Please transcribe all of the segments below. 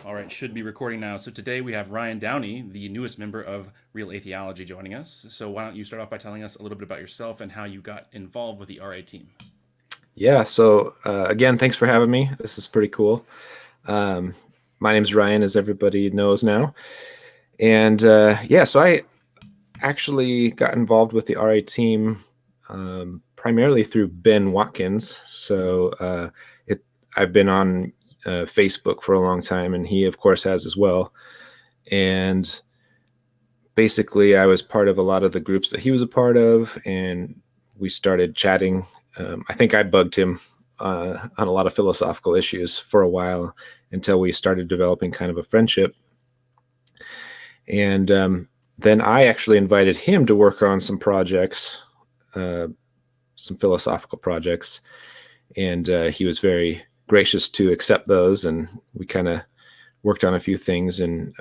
All right, should be recording now. So today we have Ryan Downie, the newest member of Real Atheology, joining us. So why don't you start off by telling us a little bit about yourself and how you got involved with the RA team? Yeah, so again, thanks for having me. This is pretty cool. Um, my name's Ryan, as everybody knows now. And so I actually got involved with the RA team primarily through Ben Watkins. I've been on Facebook for a long time, and he, of course, has as well. And basically, I was part of a lot of the groups that he was a part of, and we started chatting. I think I bugged him on a lot of philosophical issues for a while until we started developing kind of a friendship. And then I actually invited him to work on some projects, some philosophical projects. And he was very gracious to accept those. And we kind of worked on a few things. And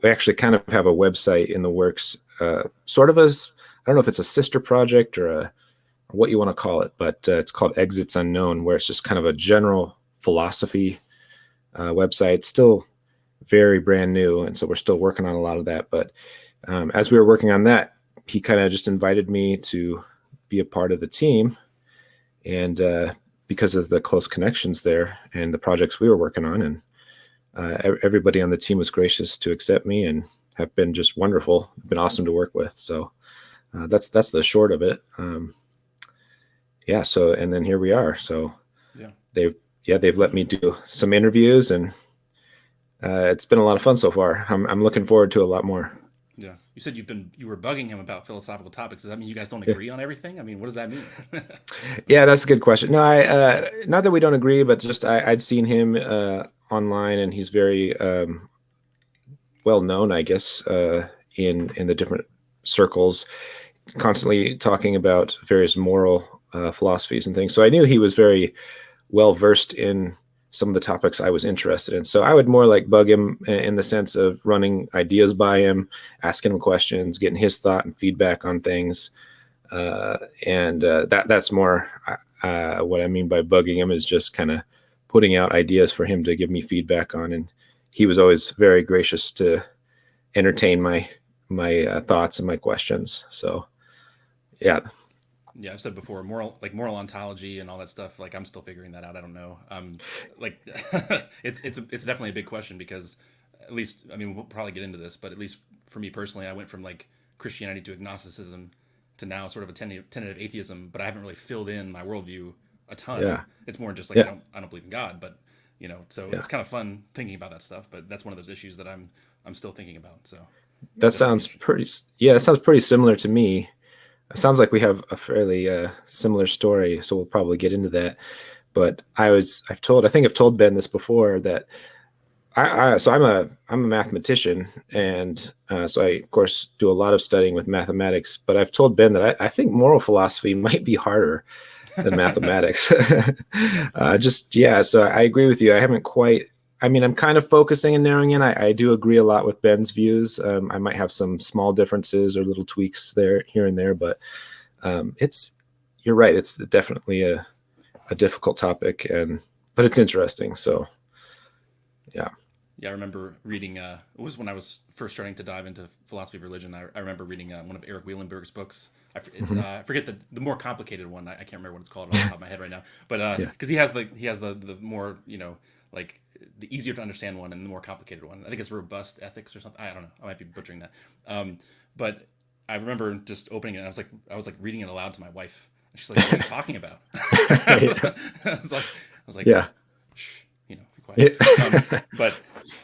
we actually kind of have a website in the works, sort of as, I don't know if it's a sister project or what you want to call it, but it's called Exits Unknown, where it's just kind of a general philosophy website, still very brand new. And so we're still working on a lot of that. But as we were working on that, he kind of just invited me to be a part of the team. And because of the close connections there and the projects we were working on, and everybody on the team was gracious to accept me and have been just wonderful, been awesome to work with. So that's the short of it. So, and then here we are. So they've let me do some interviews, and it's been a lot of fun so far. I'm looking forward to a lot more. Yeah. You said you were bugging him about philosophical topics. Does that mean you guys don't agree on everything? I mean, what does that mean? Yeah, that's a good question. No, not that we don't agree, but just I'd seen him online, and he's very well known, I guess, in the different circles, constantly talking about various moral philosophies and things. So I knew he was very well versed in some of the topics I was interested in. So I would more like bug him in the sense of running ideas by him, asking him questions, getting his thought and feedback on things. That's more what I mean by bugging him, is just kind of putting out ideas for him to give me feedback on. And he was always very gracious to entertain my thoughts and my questions. So, yeah. Yeah, I've said before, moral ontology and all that stuff. Like, I'm still figuring that out. I don't know. Like, it's definitely a big question because, at least, I mean, we'll probably get into this, but at least for me personally, I went from like Christianity to agnosticism to now sort of a tentative atheism. But I haven't really filled in my worldview a ton. Yeah. It's more just like I don't believe in God, but it's kind of fun thinking about that stuff. But that's one of those issues that I'm still thinking about. So that sounds pretty similar to me. It sounds like we have a fairly similar story, so we'll probably get into that. But I think I've told Ben this before, that I'm a mathematician, and so I of course do a lot of studying with mathematics. But I've told Ben that I think moral philosophy might be harder than mathematics. So I agree with you. I haven't quite. I mean, I'm kind of focusing and narrowing in. I do agree a lot with Ben's views. I might have some small differences or little tweaks there, here and there, but you're right. It's definitely a difficult topic, but it's interesting. So, yeah. Yeah, I remember reading. It was when I was first starting to dive into philosophy of religion. I remember reading one of Eric Wielenberg's books. I forget the more complicated one. I can't remember what it's called off the top of my head right now. But because he has the more like the easier to understand one and the more complicated one. I think it's Robust Ethics or something. I don't know. I might be butchering that. But I remember just opening it. And I was like reading it aloud to my wife. And she's like, "What are you talking about?" I was like, yeah. Shh, be quiet. But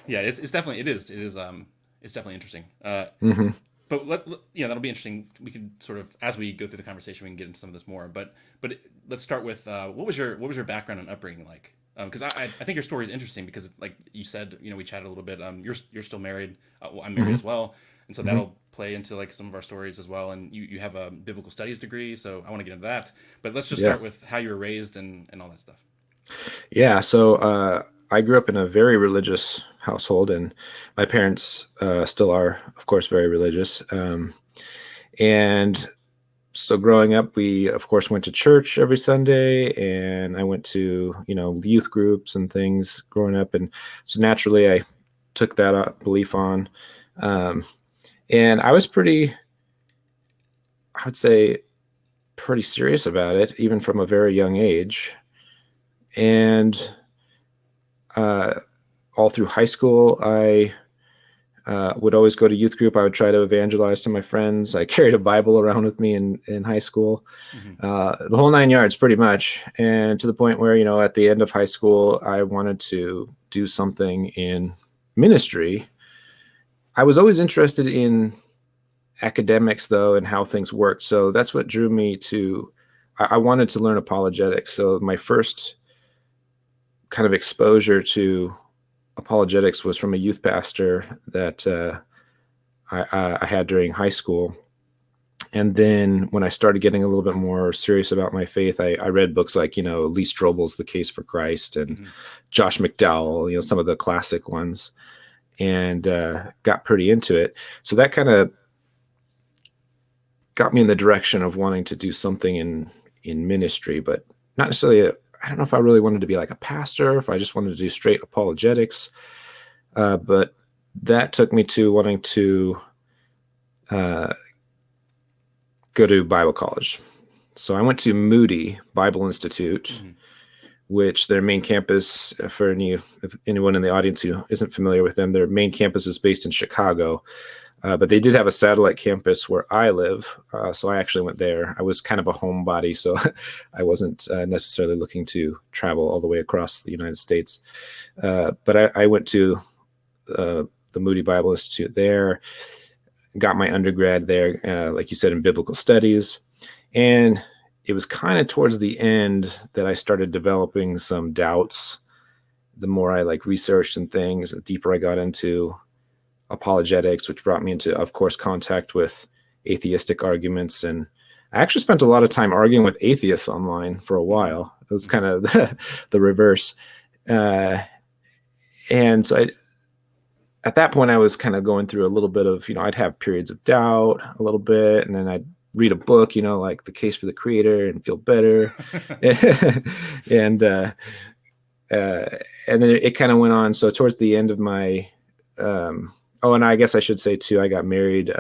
yeah, it's definitely it's definitely interesting. Mm-hmm. But that'll be interesting. We could sort of, as we go through the conversation, we can get into some of this more. But let's start with what was your background and upbringing like? Because I think your story is interesting because, like you said, we chatted a little bit. You're still married. Well, I'm married as well, and so that'll play into like some of our stories as well. And you have a biblical studies degree, so I want to get into that. But let's just start with how you were raised and all that stuff. Yeah. So I grew up in a very religious household, and my parents still are, of course, very religious. And so growing up, we, of course, went to church every Sunday, and I went to, youth groups and things growing up. And so naturally, took that belief on. And I was I would say, pretty serious about it, even from a very young age. And all through high school, I would always go to youth group. I would try to evangelize to my friends. I carried a Bible around with me in high school, the whole 9 yards, pretty much. And to the point where, at the end of high school, I wanted to do something in ministry. I was always interested in academics, though, and how things worked. So that's what drew me to, I wanted to learn apologetics. So my first kind of exposure to apologetics was from a youth pastor that I had during high school. And then when I started getting a little bit more serious about my faith, I read books like, Lee Strobel's The Case for Christ and Josh McDowell, some of the classic ones, and got pretty into it. So that kind of got me in the direction of wanting to do something in ministry, but not necessarily I don't know if I really wanted to be like a pastor, if I just wanted to do straight apologetics. But that took me to wanting to go to Bible college. So I went to Moody Bible Institute, which their main campus, for anyone in the audience who isn't familiar with them, their main campus is based in Chicago. But they did have a satellite campus where I live, so I actually went there. I was kind of a homebody, so I wasn't necessarily looking to travel all the way across the United States. But I went to the Moody Bible Institute there, got my undergrad there, like you said, in biblical studies. And it was kind of towards the end that I started developing some doubts. The more I researched and things, the deeper I got into apologetics, which brought me into, of course, contact with atheistic arguments. And I actually spent a lot of time arguing with atheists online for a while. It was kind of the reverse. And so at that point, I was kind of going through a little bit of, I'd have periods of doubt a little bit, and then I'd read a book, like The Case for the Creator, and feel better. And then it kind of went on. So towards the end of my, and I guess I should say too, I got married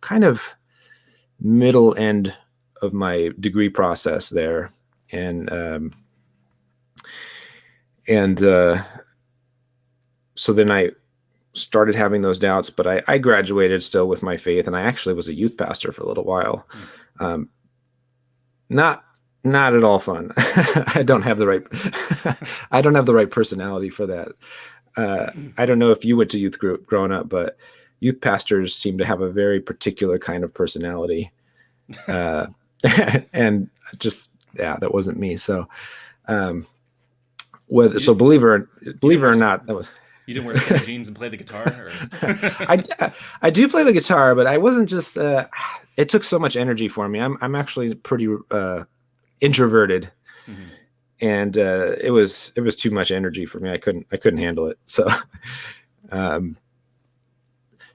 kind of middle end of my degree process there. And so then I started having those doubts, but I graduated still with my faith, and I actually was a youth pastor for a little while. Not at all fun. I don't have the right personality for that. I don't know if you went to youth group growing up, but youth pastors seem to have a very particular kind of personality. And just, that wasn't me. So, believe it or not, that was. You didn't wear skinny jeans and play the guitar? Or? I do play the guitar, but I wasn't just, it took so much energy for me. I'm actually pretty introverted. And it was too much energy for me. I couldn't handle it. So,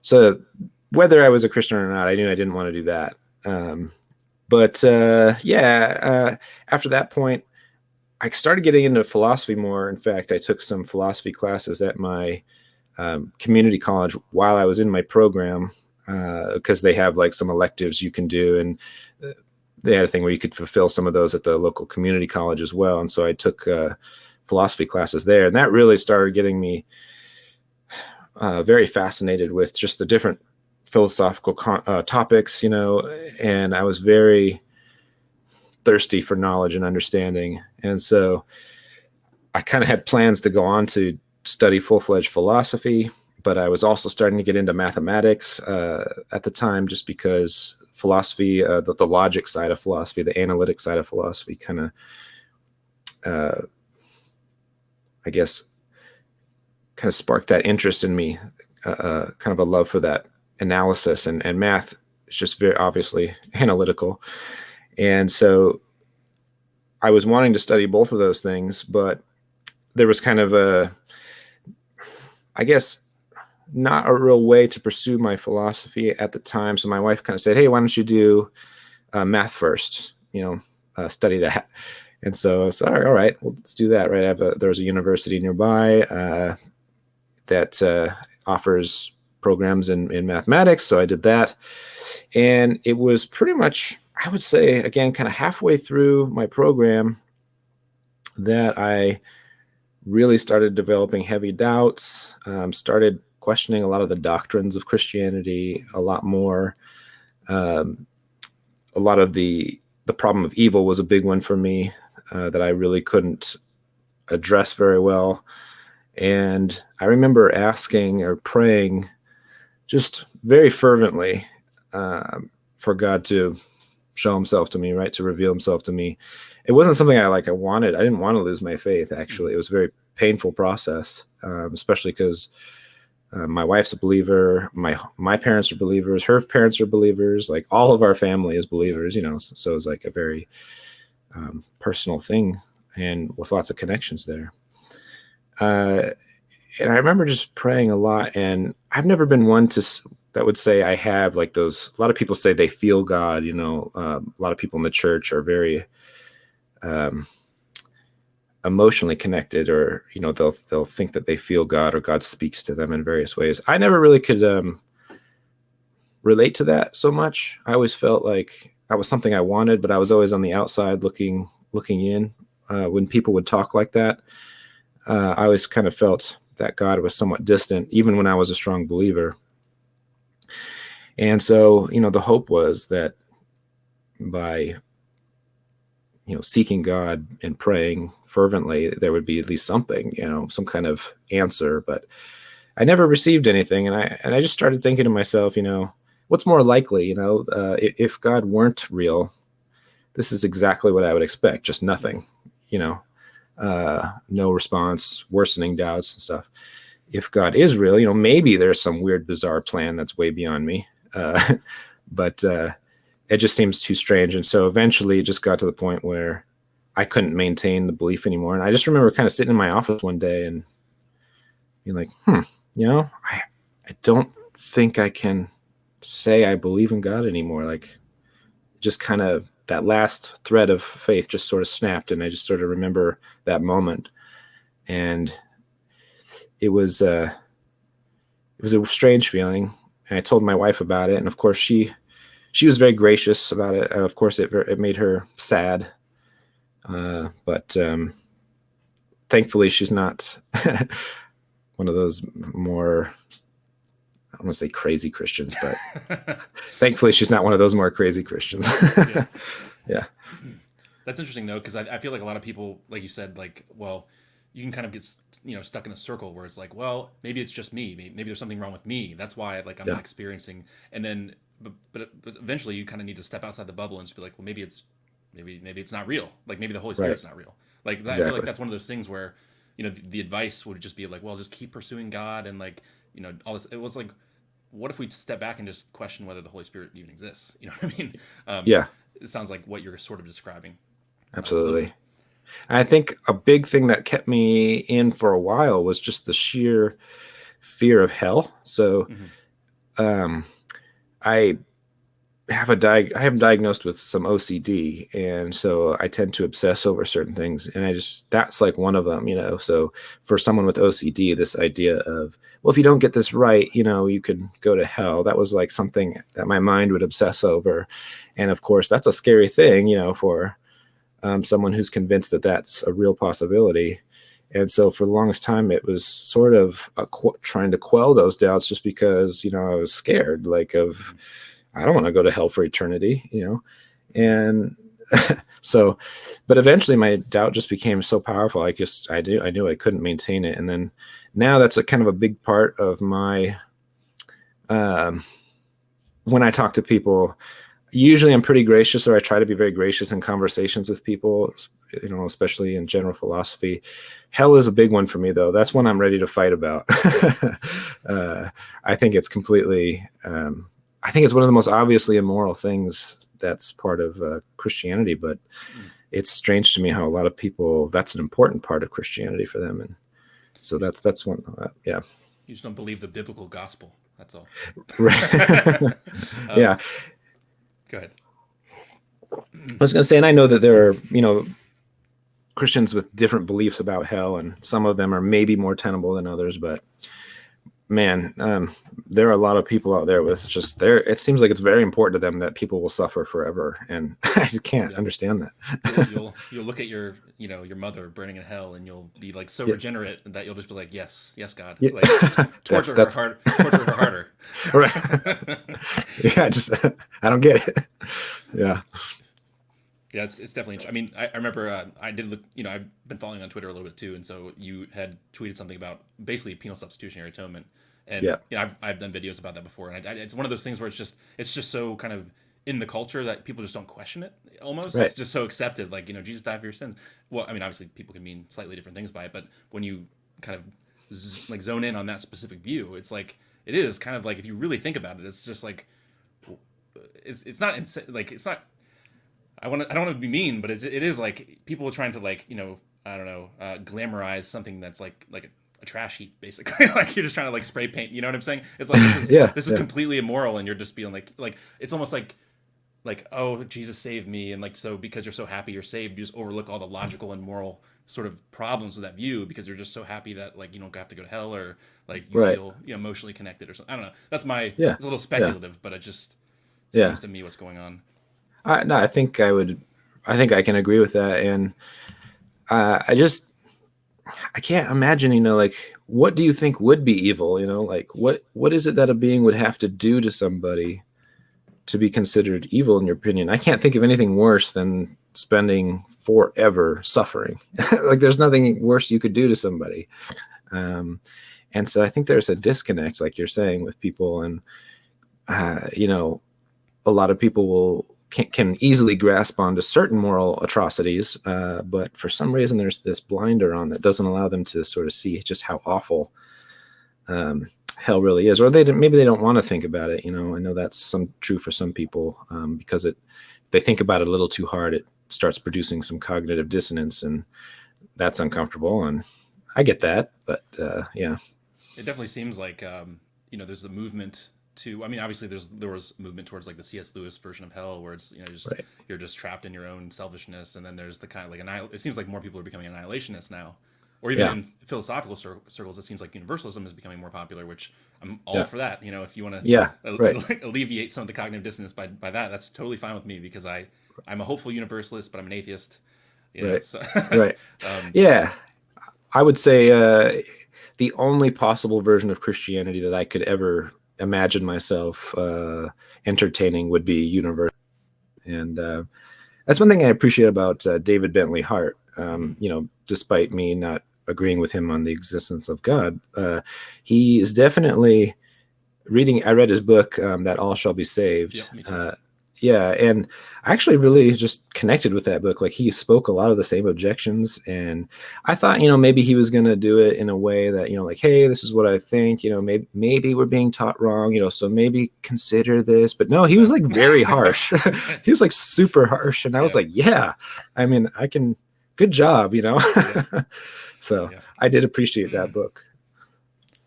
so whether I was a Christian or not, I knew I didn't want to do that. After that point, I started getting into philosophy more. In fact, I took some philosophy classes at my community college while I was in my program, because they have some electives you can do, and they had a thing where you could fulfill some of those at the local community college as well. And so I took philosophy classes there, and that really started getting me very fascinated with just the different philosophical topics, and I was very thirsty for knowledge and understanding. And so I kind of had plans to go on to study full-fledged philosophy, but I was also starting to get into mathematics at the time, just because philosophy, the logic side of philosophy, the analytic side of philosophy kind of, sparked that interest in me, kind of a love for that analysis, and math is just very obviously analytical. And so I was wanting to study both of those things, but there was kind of not a real way to pursue my philosophy at the time. So my wife kind of said, hey, why don't you do math first, study that. And so I was all right, well, let's do that. Right. There was a university nearby. that offers programs in mathematics. So I did that. And it was pretty much, I would say, again, kind of halfway through my program that I really started developing heavy doubts, started questioning a lot of the doctrines of Christianity a lot more. A lot of the problem of evil was a big one for me that I really couldn't address very well. And I remember asking or praying just very fervently for God to show himself to me, right? To reveal himself to me. It wasn't something I wanted. I didn't want to lose my faith, actually. It was a very painful process, especially because my wife's a believer. My parents are believers. Her parents are believers. Like, all of our family is believers, so it's like a very personal thing, and with lots of connections there. And I remember just praying a lot, and I've never been one that would say I have like those. A lot of people say they feel God. A lot of people in the church are very emotionally connected, or they'll think that they feel God, or God speaks to them in various ways. I never really could relate to that so much. I always felt like that was something I wanted, but I was always on the outside looking in. When people would talk like that, I always kind of felt that God was somewhat distant, even when I was a strong believer. And so, the hope was that by seeking God and praying fervently, there would be at least something, some kind of answer. But I never received anything, and I just started thinking to myself, what's more likely? If God weren't real, this is exactly what I would expect, just nothing, no response, worsening doubts and stuff. If God is real, maybe there's some weird, bizarre plan that's way beyond me. But it just seems too strange. And so eventually it just got to the point where I couldn't maintain the belief anymore. And I just remember kind of sitting in my office one day and being like, I don't think I can say I believe in God anymore. Like, just kind of that last thread of faith just sort of snapped. And I just sort of remember that moment. And it was a strange feeling. And I told my wife about it. And of course she was very gracious about it. Of course it made her sad. But thankfully she's not one of those more, I don't want to say crazy Christians, but thankfully she's not one of those more crazy Christians. Yeah. That's interesting though, because I feel like a lot of people, like you said, like, well, you can kind of get stuck in a circle where it's like, well, maybe it's just me. Maybe there's something wrong with me. That's why I'm not experiencing. And then, but eventually you kind of need to step outside the bubble and just be like, well, maybe it's not real. Like, maybe the Holy Spirit's not real. Like, exactly. I feel like that's one of those things where, the advice would just be like, well, just keep pursuing God and like, all this. It was like, what if we step back and just question whether the Holy Spirit even exists? You know what I mean? Yeah. It sounds like what you're sort of describing. Absolutely. And I think a big thing that kept me in for a while was just the sheer fear of hell. So I am diagnosed with some OCD, and so I tend to obsess over certain things, and that's like one of them, So for someone with OCD, this idea of, well, if you don't get this right, you could go to hell, that was like something that my mind would obsess over. And of course, that's a scary thing, for someone who's convinced that that's a real possibility. And so for the longest time, it was sort of trying to quell those doubts, just because, I was scared, like, I don't want to go to hell for eternity, and so, but eventually my doubt just became so powerful. I knew I couldn't maintain it. And then now that's a kind of a big part of my, when I talk to people, usually I'm pretty gracious, or I try to be very gracious in conversations with people, especially in general philosophy. Hell is a big one for me, though. That's one I'm ready to fight about. I think it's completely, I think it's one of the most obviously immoral things that's part of Christianity, but it's strange to me how a lot of people, that's an important part of Christianity for them. And so that's one, yeah. You just don't believe the biblical gospel. That's all. Right. Yeah. Go ahead. I was going to say, and I know that there are, Christians with different beliefs about hell, and some of them are maybe more tenable than others, but man, there are a lot of people out there with just there. It seems like it's very important to them that people will suffer forever, and I just can't understand that. You'll look at your mother burning in hell, and you'll be like so Yeah. regenerate that you'll just be like, yes, God, Yeah. like torture her harder. Right. Yeah, I don't get it. Yeah. Yeah, it's definitely interesting. I mean, I remember I did look, I've been following on Twitter a little bit too, and so you had tweeted something about basically penal substitutionary atonement, and Yeah. I've done videos about that before, and it's one of those things where it's just so kind of in the culture that people just don't question it. Almost, Right. it's just so accepted. Like, Jesus died for your sins. Well, I mean, obviously people can mean slightly different things by it, but when you kind of like zone in on that specific view, it's like it is kind of like, if you really think about it, it's just like it's not like it's not. I don't want to be mean, but it is like people are trying to, like, I don't know, glamorize something that's like a trash heap, basically. Like, you're just trying to like spray paint. You know what I'm saying? It's like this is completely immoral, and you're just being like it's almost like oh, Jesus saved me, and like, so because you're so happy you're saved, you just overlook all the logical and moral sort of problems with that view because you're just so happy that, like, you don't have to go to hell, or like you Right. feel emotionally connected or something. I don't know. That's my Yeah. It's a little speculative, but it just Yeah. seems to me what's going on. No, I think I can agree with that. And I can't imagine, like, what do you think would be evil? Like, what is it that a being would have to do to somebody to be considered evil, in your opinion? I can't think of anything worse than spending forever suffering. Like, there's nothing worse you could do to somebody. And so I think there's a disconnect, like you're saying, with people. And, a lot of people can easily grasp onto certain moral atrocities, but for some reason there's this blinder on that doesn't allow them to sort of see just how awful hell really is, or maybe they don't want to think about it. I know that's true for some people, because they think about it a little too hard, it starts producing some cognitive dissonance, and that's uncomfortable. And I get that, but yeah. It definitely seems like there's a movement to. I mean, obviously there was movement towards like the C.S. Lewis version of hell, where it's Right. you're just trapped in your own selfishness, and then there's the kind of like it seems like more people are becoming annihilationists now, or even in philosophical circles, it seems like universalism is becoming more popular, which I'm all for that. If you want to Right. alleviate some of the cognitive dissonance by that, that's totally fine with me, because I'm a hopeful universalist, but I'm an atheist. Right. So, Right. Yeah. I would say the only possible version of Christianity that I could ever imagine myself entertaining would be universal. And that's one thing I appreciate about David Bentley Hart. Despite me not agreeing with him on the existence of God, he is definitely I read his book, That All Shall Be Saved. Yeah, me too. And I actually really just connected with that book. Like, he spoke a lot of the same objections, and I thought, maybe he was going to do it in a way that, like, hey, this is what I think, maybe we're being taught wrong, so maybe consider this. But no, he was like very harsh. He was like super harsh. And I was like, yeah, I mean, good job, So I did appreciate that book.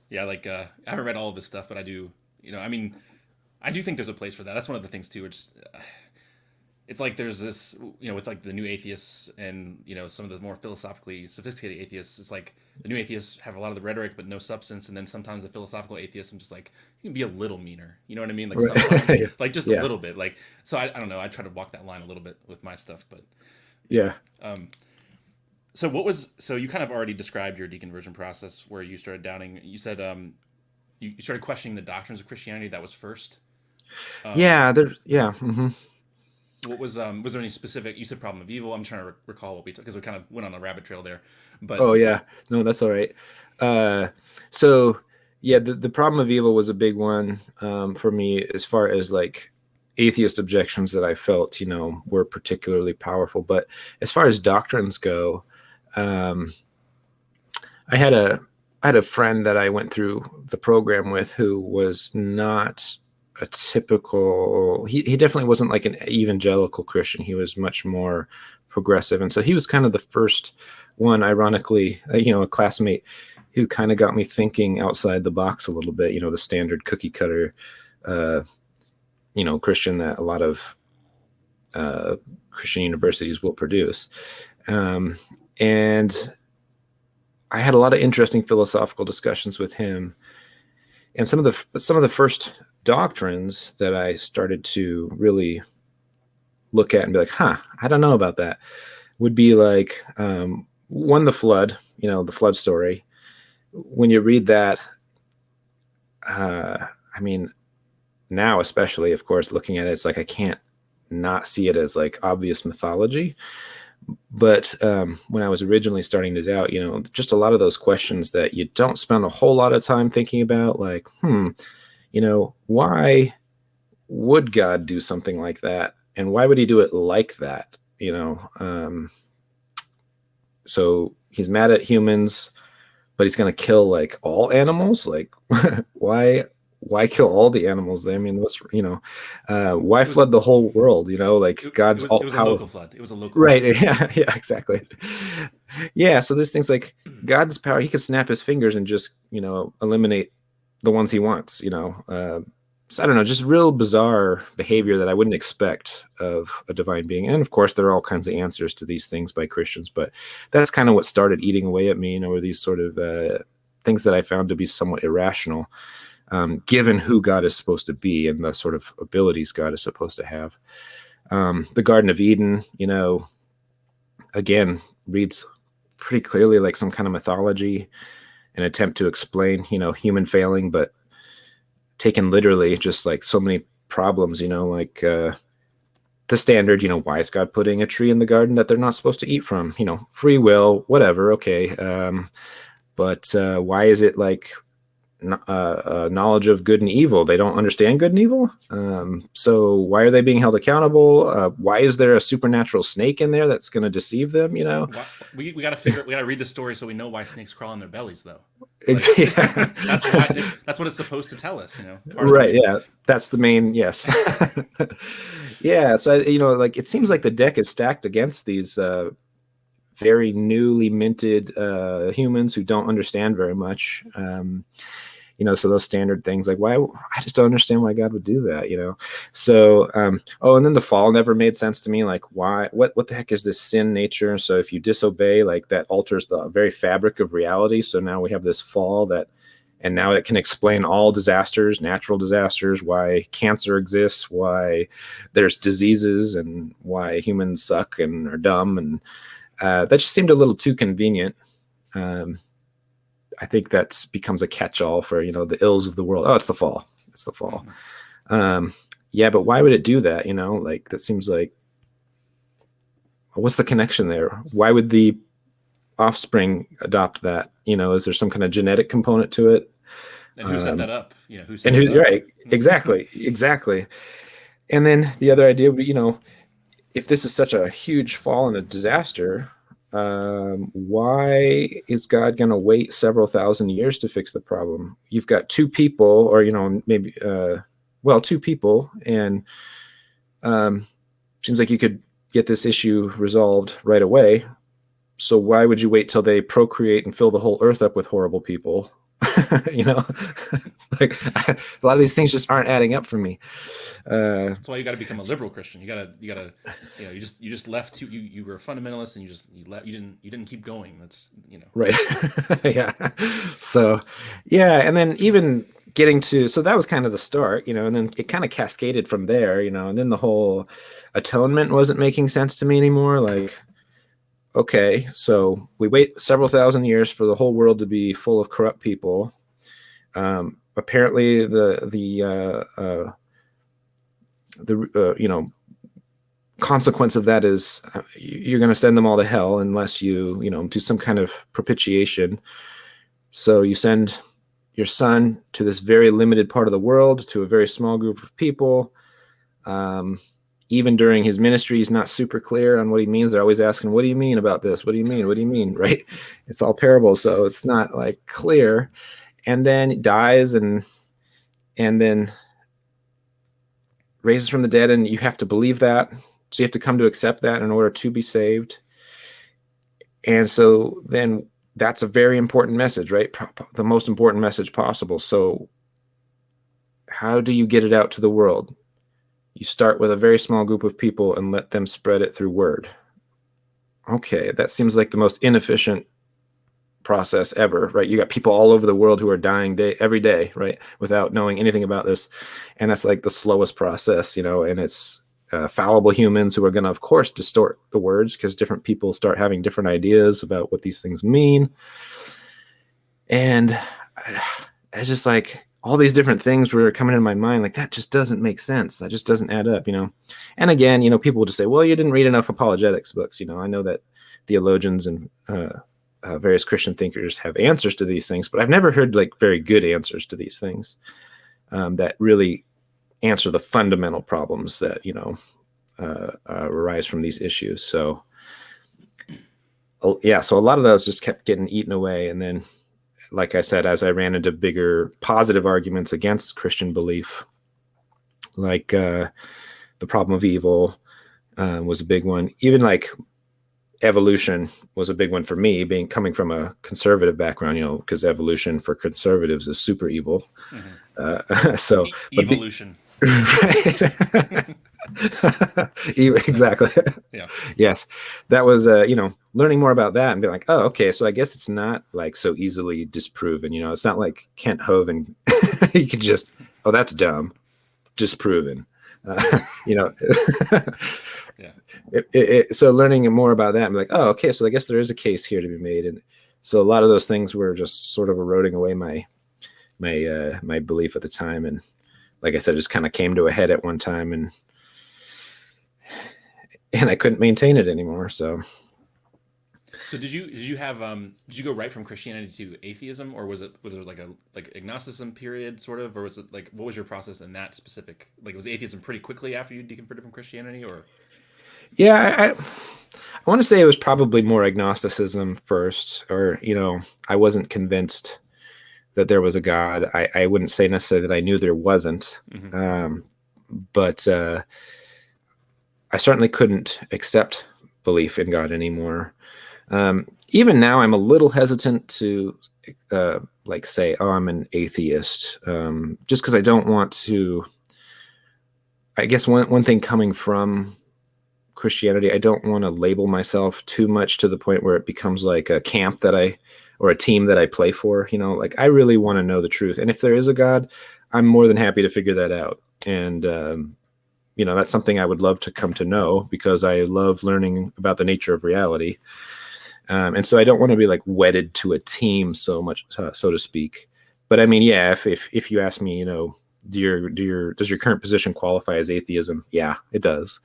Yeah, like I haven't read all of his stuff, but I do, I mean, I do think there's a place for that. That's one of the things too, which it's like there's this, with like the new atheists and, some of the more philosophically sophisticated atheists, it's like the new atheists have a lot of the rhetoric but no substance, and then sometimes the philosophical atheists, I'm just like, you can be a little meaner. You know what I mean? Like, sometimes, like just a little bit. Like, so I don't know. I try to walk that line a little bit with my stuff, but yeah. So you kind of already described your deconversion process, where you started doubting. You said you started questioning the doctrines of Christianity. That was first. Mm-hmm. What was there any specific? You said problem of evil. I'm trying to recall what we took, because we kind of went on a rabbit trail there. But oh yeah, no, that's all right. So yeah, the problem of evil was a big one for me, as far as like atheist objections that I felt were particularly powerful. But as far as doctrines go, I had a friend that I went through the program with who was not a typical, he definitely wasn't like an evangelical Christian. He was much more progressive. And so he was kind of the first one, ironically, a classmate who kind of got me thinking outside the box a little bit, the standard cookie cutter, Christian that a lot of Christian universities will produce. And I had a lot of interesting philosophical discussions with him. And some of the first doctrines that I started to really look at and be like, I don't know about that, would be like, one, the flood, the flood story. When you read that, I mean, now especially, of course, looking at it, it's like I can't not see it as like obvious mythology. But when I was originally starting to doubt, just a lot of those questions that you don't spend a whole lot of time thinking about, like, why would God do something like that? And why would he do it like that? So he's mad at humans, but he's going to kill like all animals. Like, why kill all the animals? I mean, why flood the whole world? Like God's all it was power. A local flood. It was a local Right. flood. Yeah, exactly. Yeah. So this thing's like God's power. He could snap his fingers and just, eliminate the ones he wants, so I don't know, just real bizarre behavior that I wouldn't expect of a divine being. And of course, there are all kinds of answers to these things by Christians, but that's kind of what started eating away at me, were these sort of things that I found to be somewhat irrational, given who God is supposed to be and the sort of abilities God is supposed to have. The Garden of Eden, again, reads pretty clearly like some kind of mythology, an attempt to explain, human failing, but taken literally, just like so many problems, like the standard, why is God putting a tree in the garden that they're not supposed to eat from? Free will, whatever, okay. But why is it like knowledge of good and evil? They don't understand good and evil. So why are they being held accountable? Why is there a supernatural snake in there that's going to deceive them? We got to read the story so we know why snakes crawl on their bellies, though. Yeah. That's what it's supposed to tell us, Right. Yeah. That's the main. Yes. Yeah. So, like, it seems like the deck is stacked against these very newly minted humans who don't understand very much. So those standard things like, why? I just don't understand why God would do that, So, and then the fall never made sense to me. Like, why? What the heck is this sin nature? So if you disobey, like, that alters the very fabric of reality. So now we have this fall and now it can explain all disasters, natural disasters, why cancer exists, why there's diseases, and why humans suck and are dumb. And that just seemed a little too convenient. I think that becomes a catch-all for, the ills of the world. Oh, it's the fall. It's the fall. Yeah, but why would it do that? Like, that seems like, what's the connection there? Why would the offspring adopt that? Is there some kind of genetic component to it? And who set that up? Right. Exactly. And then the other idea would be, if this is such a huge fall and a disaster, why is God going to wait several thousand years to fix the problem? You've got two people, or, maybe, two people, and seems like you could get this issue resolved right away. So why would you wait till they procreate and fill the whole earth up with horrible people? It's like a lot of these things just aren't adding up for me. That's why you got to become a liberal Christian. You got to, you just left. You were a fundamentalist, and you didn't keep going. That's right. Yeah. So, yeah, and then even getting to, so that was kind of the start, and then it kind of cascaded from there, and then the whole atonement wasn't making sense to me anymore. Like, okay, so we wait several thousand years for the whole world to be full of corrupt people. Apparently, the consequence of that is you're going to send them all to hell unless you do some kind of propitiation. So you send your son to this very limited part of the world, to a very small group of people. Even during his ministry, he's not super clear on what he means. They're always asking, what do you mean about this? What do you mean? What do you mean? Right? It's all parables, so it's not like clear. And then he dies and then raises from the dead, and you have to believe that. So you have to come to accept that in order to be saved. And so then that's a very important message, right? The most important message possible. So how do you get it out to the world? You start with a very small group of people and let them spread it through word. Okay, that seems like the most inefficient process ever, right? You got people all over the world who are dying every day, right, without knowing anything about this, and that's like the slowest process, and it's fallible humans who are going to, of course, distort the words because different people start having different ideas about what these things mean. And it's just like all these different things were coming into my mind, like that just doesn't make sense. That just doesn't add up, And again, people will just say, well, you didn't read enough apologetics books. I know that theologians and various Christian thinkers have answers to these things, but I've never heard like very good answers to these things that really answer the fundamental problems that arise from these issues. So so a lot of those just kept getting eaten away, and then, like I said, as I ran into bigger positive arguments against Christian belief, like the problem of evil was a big one. Even like evolution was a big one for me, coming from a conservative background, because evolution for conservatives is super evil. So evolution. Right. Exactly. Yeah. Yes. That was, learning more about that and being like, oh, okay. So I guess it's not like so easily disproven. It's not like Kent Hovind. You could just, oh, that's dumb. Disproven. Yeah. So learning more about that, I'm like, oh, okay. So I guess there is a case here to be made. And so a lot of those things were just sort of eroding away my belief at the time. And like I said, it just kind of came to a head at one time, and I couldn't maintain it anymore. So did you go right from Christianity to atheism, or was there like agnosticism period sort of, or was it like, what was your process in that specific, like was atheism pretty quickly after you deconverted from Christianity, or? Yeah, I want to say it was probably more agnosticism first, or I wasn't convinced that there was a God. I wouldn't say necessarily that I knew there wasn't, but I certainly couldn't accept belief in God anymore. Even now, I'm a little hesitant to like say, oh, I'm an atheist, just because I don't want to. I guess one thing coming from Christianity, I don't want to label myself too much to the point where it becomes like a camp or a team that I play for. Like I really want to know the truth, and if there is a God, I'm more than happy to figure that out. And that's something I would love to come to know, because I love learning about the nature of reality. And so I don't want to be like wedded to a team so much, so to speak. But I mean, yeah, if you ask me, does your current position qualify as atheism? Yeah, it does.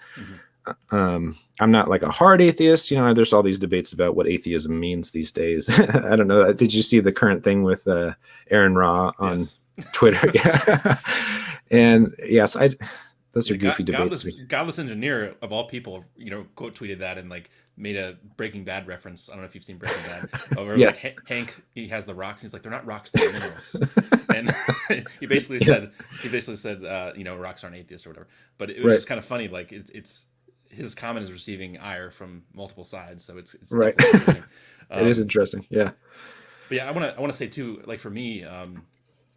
I'm not like a hard atheist. There's all these debates about what atheism means these days. I don't know. Did you see the current thing with Aaron Ra on Twitter? Yeah. And yes, those are goofy debates. Godless Engineer of all people, quote tweeted that and like made a Breaking Bad reference. I don't know if you've seen Breaking Bad. Where like Hank, he has the rocks. And he's like, they're not rocks, they're minerals. And he basically said, rocks aren't atheists or whatever. But it was just kind of funny. Like it's his comment is receiving ire from multiple sides, so it's right. It is interesting, yeah. But yeah, I want to say too, like for me,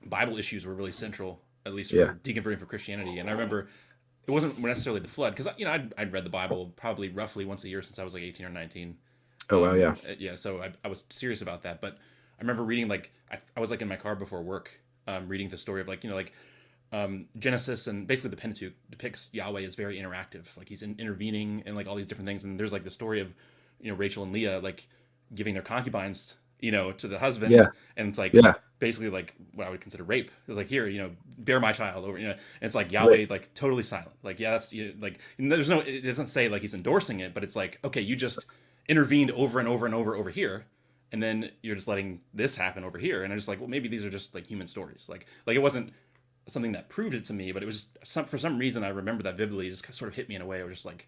Bible issues were really central, at least for deconverting from Christianity. And I remember it wasn't necessarily the flood, because I'd read the Bible probably roughly once a year since I was like 18 or 19. Oh wow, yeah. Yeah, so I was serious about that. But I remember reading, like I was like in my car before work, reading the story of Genesis, and basically the Pentateuch depicts Yahweh as very interactive, like he's intervening and like all these different things. And there's like the story of Rachel and Leah like giving their concubines to the husband, and it's like basically like what I would consider rape. It's like, here, bear my child over, and it's like Yahweh like totally silent, like that's like there's no, it doesn't say like he's endorsing it, but it's like, okay, you just intervened over and over and over here, and then you're just letting this happen over here. And I'm just like, well, maybe these are just like human stories, like it wasn't something that proved it to me, but it was just for some reason I remember that vividly. It just sort of hit me in a way where just like,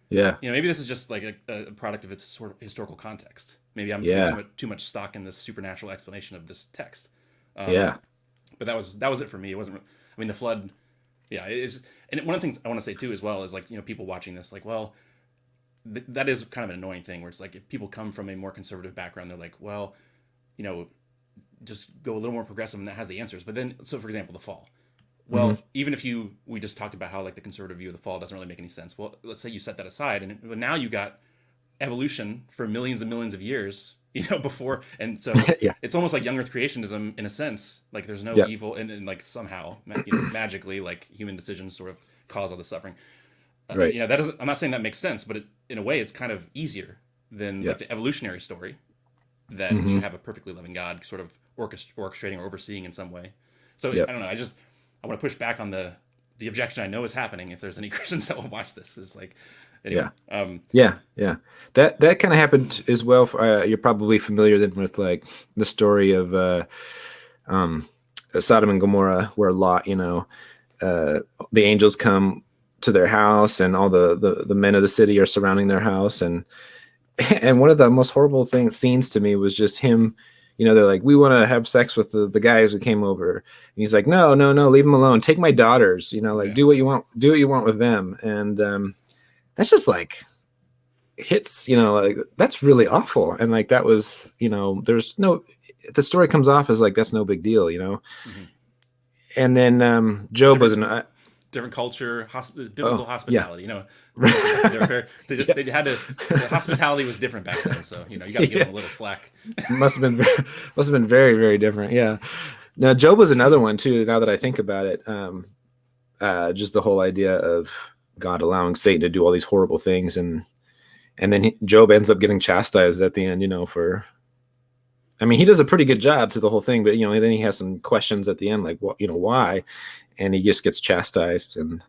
maybe this is just like a product of its sort of historical context. Maybe I'm putting too much stock in this supernatural explanation of this text. But that was it for me. It wasn't. I mean, the flood. Yeah, it is. And one of the things I want to say too, as well, is like people watching this, like, well, that is kind of an annoying thing where it's like if people come from a more conservative background, they're like, well, just go a little more progressive, and that has the answers. But then, so for example, the fall. Well, even if we just talked about how like the conservative view of the fall doesn't really make any sense. Well, let's say you set that aside, and now you got evolution for millions and millions of years, before. And so Yeah. it's almost like young earth creationism in a sense, like there's no Yeah. evil, and like somehow, magically, like human decisions sort of cause all the suffering. Right. That doesn't, I'm not saying that makes sense, but in a way it's kind of easier than Yeah. like the evolutionary story that Hmm. you have a perfectly loving God sort of orchestrating or overseeing in some way. So Yeah. I don't know. I want to push back on the objection I know is happening. If there's any Christians that will watch this, is like, anyway. Yeah. Yeah. Yeah. That kind of happened as well. You're probably familiar then with like the story of um, Sodom and Gomorrah, where Lot, the angels come to their house, and all the men of the city are surrounding their house, and and one of the most horrible scenes to me was just him. They're like, we want to have sex with the guys who came over. And he's like, no, no, no, leave them alone. Take my daughters, like Yeah. do what you want with them. And that's just like hits, like that's really awful. And like, that was, the story comes off as like, that's no big deal, Mhm. And then Job was an, Different culture, biblical yeah. hospitality. They had to. The hospitality was different back then, so you got to give them a little slack. must have been very, very different. Yeah. Now Job was another one too. Now that I think about it, just the whole idea of God allowing Satan to do all these horrible things, and then Job ends up getting chastised at the end. I mean, he does a pretty good job through the whole thing, but then he has some questions at the end, like why, and he just gets chastised. And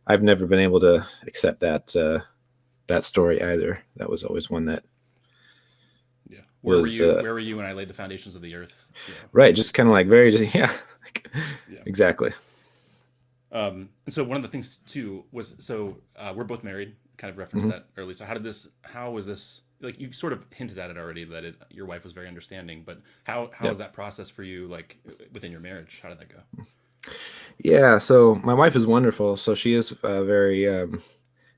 I've never been able to accept that story either. That was always one that Where were you when I laid the foundations of the earth? Right, just kind of like yeah. Exactly. And so one of the things too was, we're both married. Kind of referenced that early. So how was this? Like you sort of hinted at it already that your wife was very understanding, but how was that process for you, like within your marriage? How did that go? Yeah, so my wife is wonderful. So she is very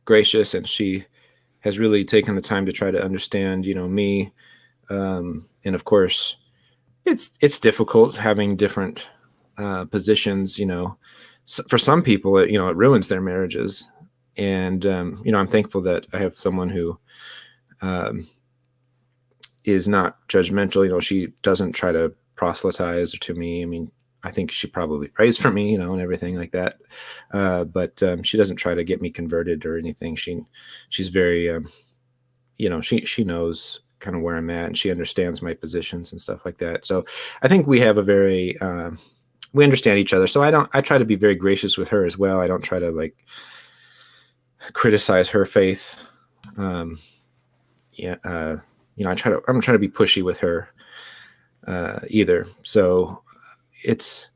gracious, and she has really taken the time to try to understand, me. And of course, it's difficult having different positions. For some people, it ruins their marriages. And I'm thankful that I have someone who is not judgmental. She doesn't try to proselytize to me. I mean, I think she probably prays for me, and everything like that. But she doesn't try to get me converted or anything. She's very, she knows kind of where I'm at, and she understands my positions and stuff like that. So I think we have a very, we understand each other. So I try to be very gracious with her as well. I don't try to like criticize her faith. I'm trying to be pushy with her either. So it's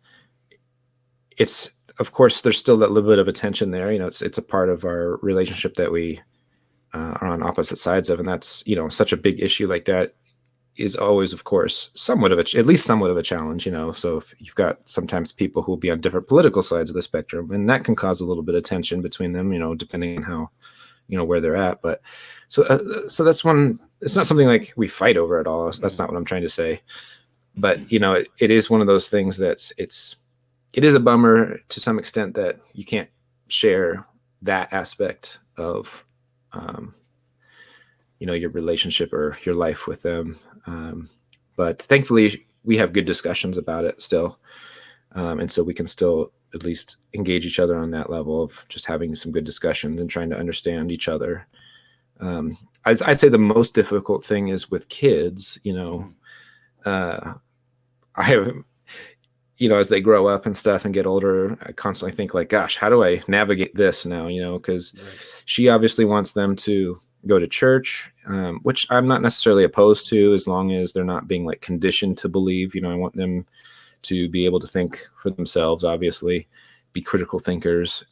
of course there's still that little bit of a tension there. It's a part of our relationship that we are on opposite sides of, and that's such a big issue like that is always, of course, at least somewhat of a challenge. So if you've got sometimes people who will be on different political sides of the spectrum, and that can cause a little bit of tension between them, depending on how where they're at. But so that's one. It's not something like we fight over at all. That's not what I'm trying to say. But it is one of those things it is a bummer to some extent that you can't share that aspect of your relationship or your life with them. But thankfully we have good discussions about it still. And so we can still at least engage each other on that level of just having some good discussions and trying to understand each other. I'd say the most difficult thing is with kids. I have, as they grow up and stuff and get older, I constantly think like, gosh, how do I navigate this now? Because she obviously wants them to go to church, which I'm not necessarily opposed to, as long as they're not being like conditioned to believe. I want them to be able to think for themselves, obviously, be critical thinkers.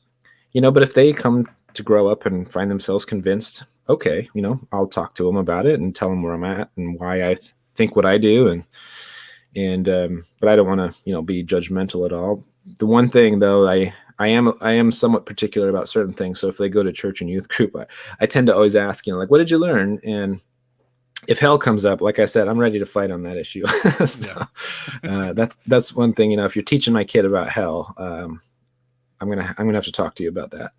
But if they come to grow up and find themselves convinced, okay, I'll talk to them about it and tell them where I'm at and why I think what I do. But I don't want to, be judgmental at all. The one thing though, I am somewhat particular about certain things. So if they go to church and youth group, I tend to always ask, like, what did you learn? And if hell comes up, like I said, I'm ready to fight on that issue. So, that's one thing, if you're teaching my kid about hell, I'm going to have to talk to you about that.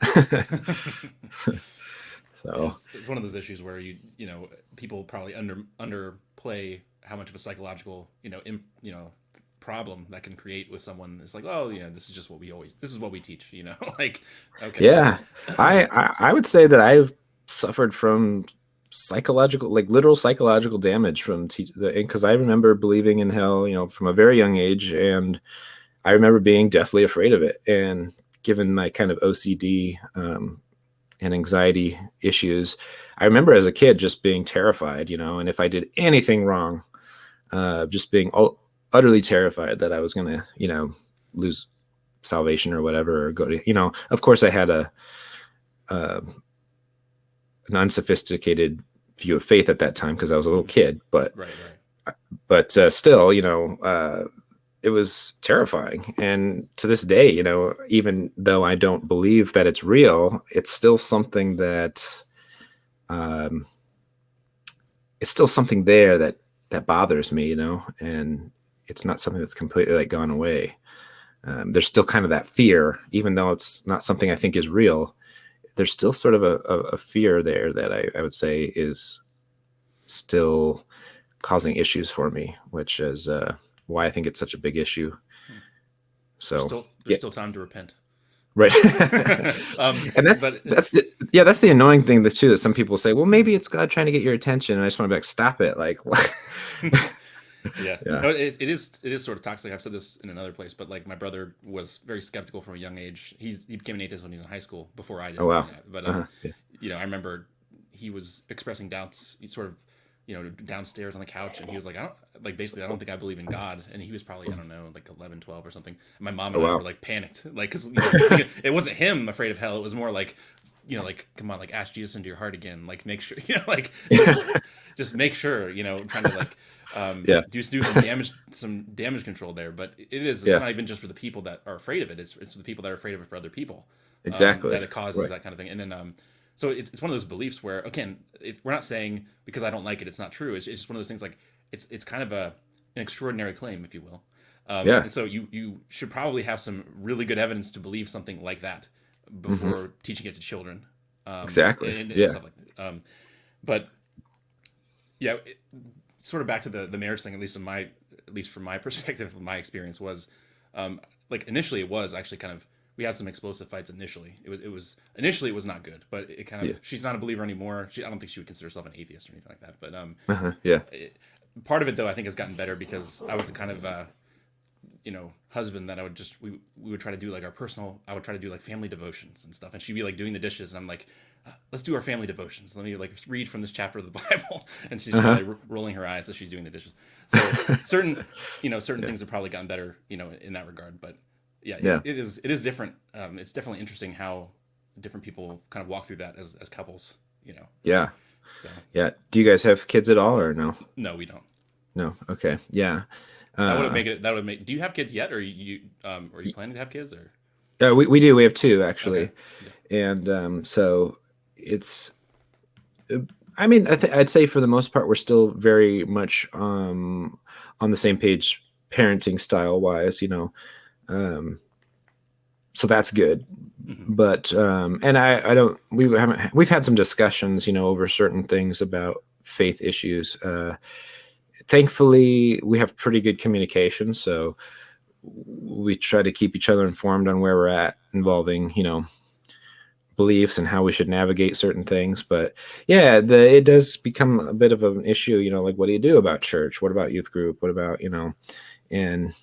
So it's one of those issues where people probably underplay downplay how much of a psychological, problem that can create with someone. It's like, oh, this is just this is what we teach, like, okay. Yeah, I would say that I've suffered from psychological, like literal psychological damage from because I remember believing in hell, from a very young age, and I remember being deathly afraid of it. And given my kind of OCD and anxiety issues, I remember as a kid just being terrified, and if I did anything wrong, just being utterly terrified that I was going to, lose salvation or whatever, or go to, of course I had an unsophisticated view of faith at that time because I was a little kid, but still, it was terrifying. And to this day, even though I don't believe that it's real, it's still something that it's still something there that bothers me, and it's not something that's completely like gone away. There's still kind of that fear, even though it's not something I think is real. There's still sort of a fear there that I would say is still causing issues for me, which is why I think it's such a big issue. So there's still time to repent. Right. And that's the annoying thing that some people say, well, maybe it's God trying to get your attention. And I just want to be like, stop it. Like, what? Yeah. No, it is sort of toxic. I've said this in another place, but like my brother was very skeptical from a young age. He became an atheist when he was in high school before I did. Oh, wow. But I remember he was expressing doubts. He sort of, downstairs on the couch, and he was like, I don't think I believe in God. And he was probably, I don't know, like 11, 12 or something. And my mom and I were like panicked, like, because it wasn't him afraid of hell. It was more like, like, come on, like, ask Jesus into your heart again. Like, make sure, like, just make sure, trying to like, do some damage control there. But it's not even just for the people that are afraid of it. It's for the people that are afraid of it for other people. Exactly. That it causes that kind of thing. And then, so it's one of those beliefs where, again, we're not saying because I don't like it, it's not true. It's just one of those things like it's kind of an extraordinary claim, if you will. And so you should probably have some really good evidence to believe something like that before teaching it to children. Exactly. And stuff like that. But yeah, sort of back to the marriage thing, at least from my perspective, my experience was like initially it was actually kind of, we had some explosive fights initially. It was initially it was not good, but it kind of she's not a believer anymore. I don't think she would consider herself an atheist or anything like that. But part of it though I think has gotten better because I was the kind of husband that I would just we would try to do like I would try to do like family devotions and stuff, and she'd be like doing the dishes, and I'm like, let's do our family devotions. Let me like read from this chapter of the Bible, and she's really rolling her eyes as she's doing the dishes. So certain things have probably gotten better, in that regard, but. Yeah, it is different. It's definitely interesting how different people kind of walk through that as couples, Yeah. So. Yeah. Do you guys have kids at all or no? No, we don't. No. Okay. Yeah. That would make. Do you have kids yet, or are you planning to have kids, or? We do. We have two actually, okay. Yeah. And so it's. I mean, I'd say for the most part we're still very much on the same page, parenting style wise, so that's good. But and we've had some discussions, over certain things about faith issues. Thankfully we have pretty good communication, so we try to keep each other informed on where we're at involving, beliefs and how we should navigate certain things. But yeah, it does become a bit of an issue, like, what do you do about church? What about youth group? What about, and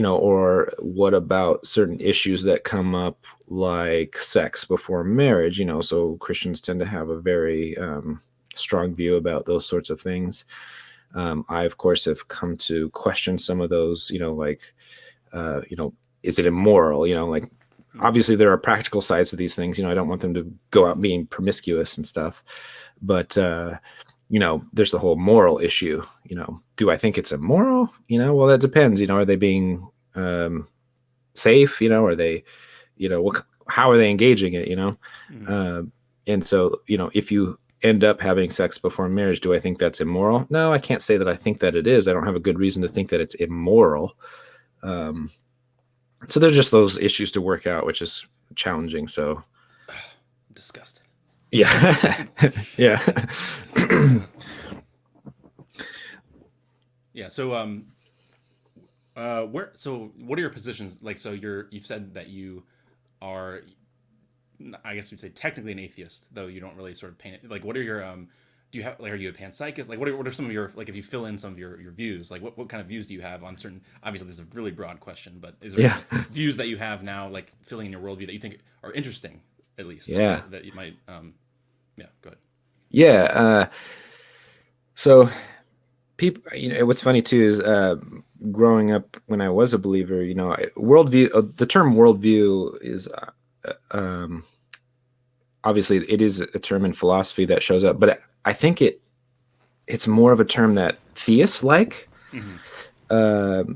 or what about certain issues that come up like sex before marriage, so Christians tend to have a very strong view about those sorts of things. I, of course, have come to question some of those, is it immoral? Like, obviously there are practical sides to these things. I don't want them to go out being promiscuous and stuff, but there's the whole moral issue. Do I think it's immoral? Well, that depends. Are they being safe? Are they, how are they engaging it? And so, if you end up having sex before marriage, do I think that's immoral? No, I can't say that I think that it is. I don't have a good reason to think that it's immoral. So there's just those issues to work out, which is challenging. So disgusting. Yeah. Yeah. Yeah. So what are your positions like? So you've said that you are, I guess you'd say technically an atheist, though you don't really sort of paint it. Like, what are your do you have like, are you a panpsychist? Like, what are some of your, like, if you fill in some of your views, like what kind of views do you have on certain? Obviously, this is a really broad question, but is there Yeah. any views that you have now, like filling in your worldview, that you think are interesting, at least Yeah. that you might yeah, go ahead. Yeah. So people, what's funny too is growing up when I was a believer, worldview, the term worldview is obviously it is a term in philosophy that shows up, but I think it's more of a term that theists like. Mm-hmm.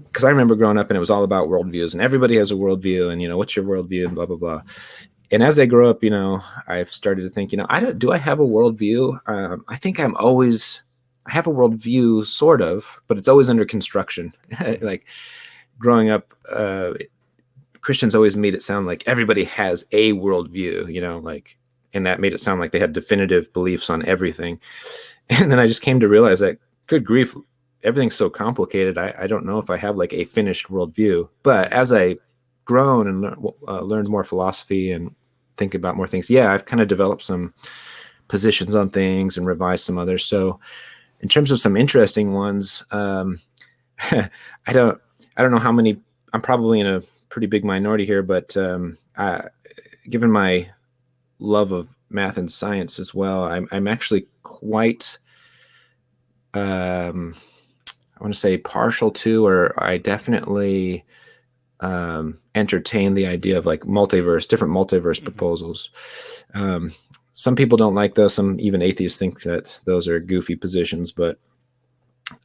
Because I remember growing up and it was all about worldviews, and everybody has a worldview, and what's your worldview, and blah blah blah. And as I grow up, I've started to think, do I have a worldview? I think I have a worldview, sort of, but it's always under construction. Like growing up, Christians always made it sound like everybody has a worldview, and that made it sound like they had definitive beliefs on everything. And then I just came to realize that, good grief, everything's so complicated. I don't know if I have like a finished worldview. But as I grown and learned more philosophy and think about more things, I've kind of developed some positions on things and revised some others. So in terms of some interesting ones, I don't know how many. I'm probably in a pretty big minority here, but given my love of math and science as well, I'm actually quite I want to say partial to, or I definitely entertain the idea of like different multiverse Mm-hmm. proposals. Some people don't like those. Some even atheists think that those are goofy positions, but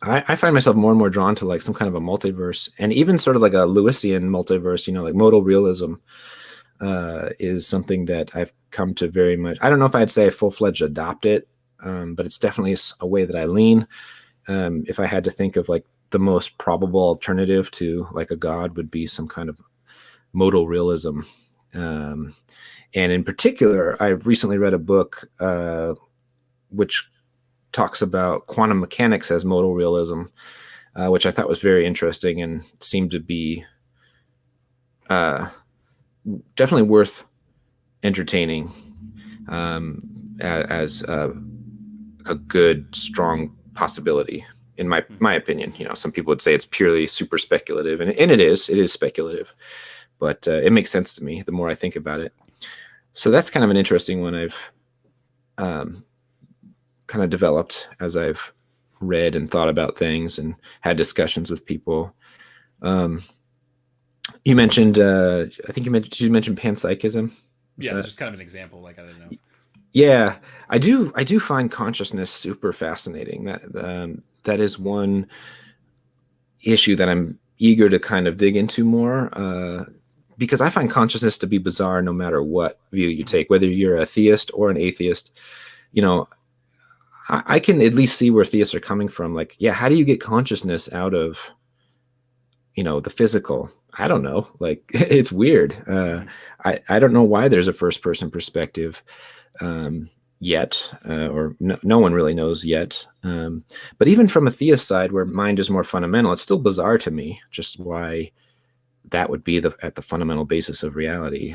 I find myself more and more drawn to like some kind of a multiverse, and even sort of like a Lewisian multiverse, like modal realism is something that I've come to very much. I don't know if I'd say I full-fledged adopt it, but it's definitely a way that I lean. If I had to think of like the most probable alternative to like a god, would be some kind of modal realism. And in particular, I've recently read a book which talks about quantum mechanics as modal realism, which I thought was very interesting and seemed to be definitely worth entertaining as a good, strong possibility. In my opinion, some people would say it's purely super speculative, and it is speculative, but it makes sense to me the more I think about it. So that's kind of an interesting one I've kind of developed as I've read and thought about things and had discussions with people. You mentioned, I think did you mention panpsychism? Yeah, it's just kind of an example. Like, I don't know. Yeah, I do find consciousness super fascinating. That is one issue that I'm eager to kind of dig into more, because I find consciousness to be bizarre no matter what view you take, whether you're a theist or an atheist. I can at least see where theists are coming from. Like, how do you get consciousness out of, the physical? I don't know. Like, it's weird. I don't know why there's a first person perspective yet, or no one really knows yet. But even from a theist side, where mind is more fundamental, it's still bizarre to me just why that would be at the fundamental basis of reality.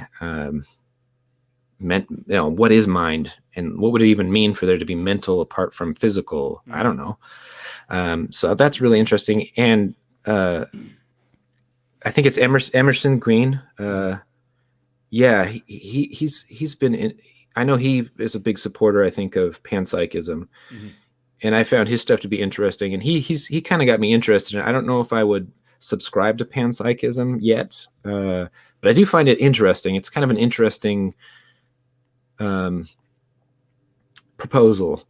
What is mind, and what would it even mean for there to be mental apart from physical? I don't know. So that's really interesting. And I think it's Emerson Green. He's been in. I know he is a big supporter, I think, of panpsychism, and I found his stuff to be interesting. And he kind of got me interested in it. I don't know if I would subscribe to panpsychism yet, but I do find it interesting. It's kind of an interesting proposal.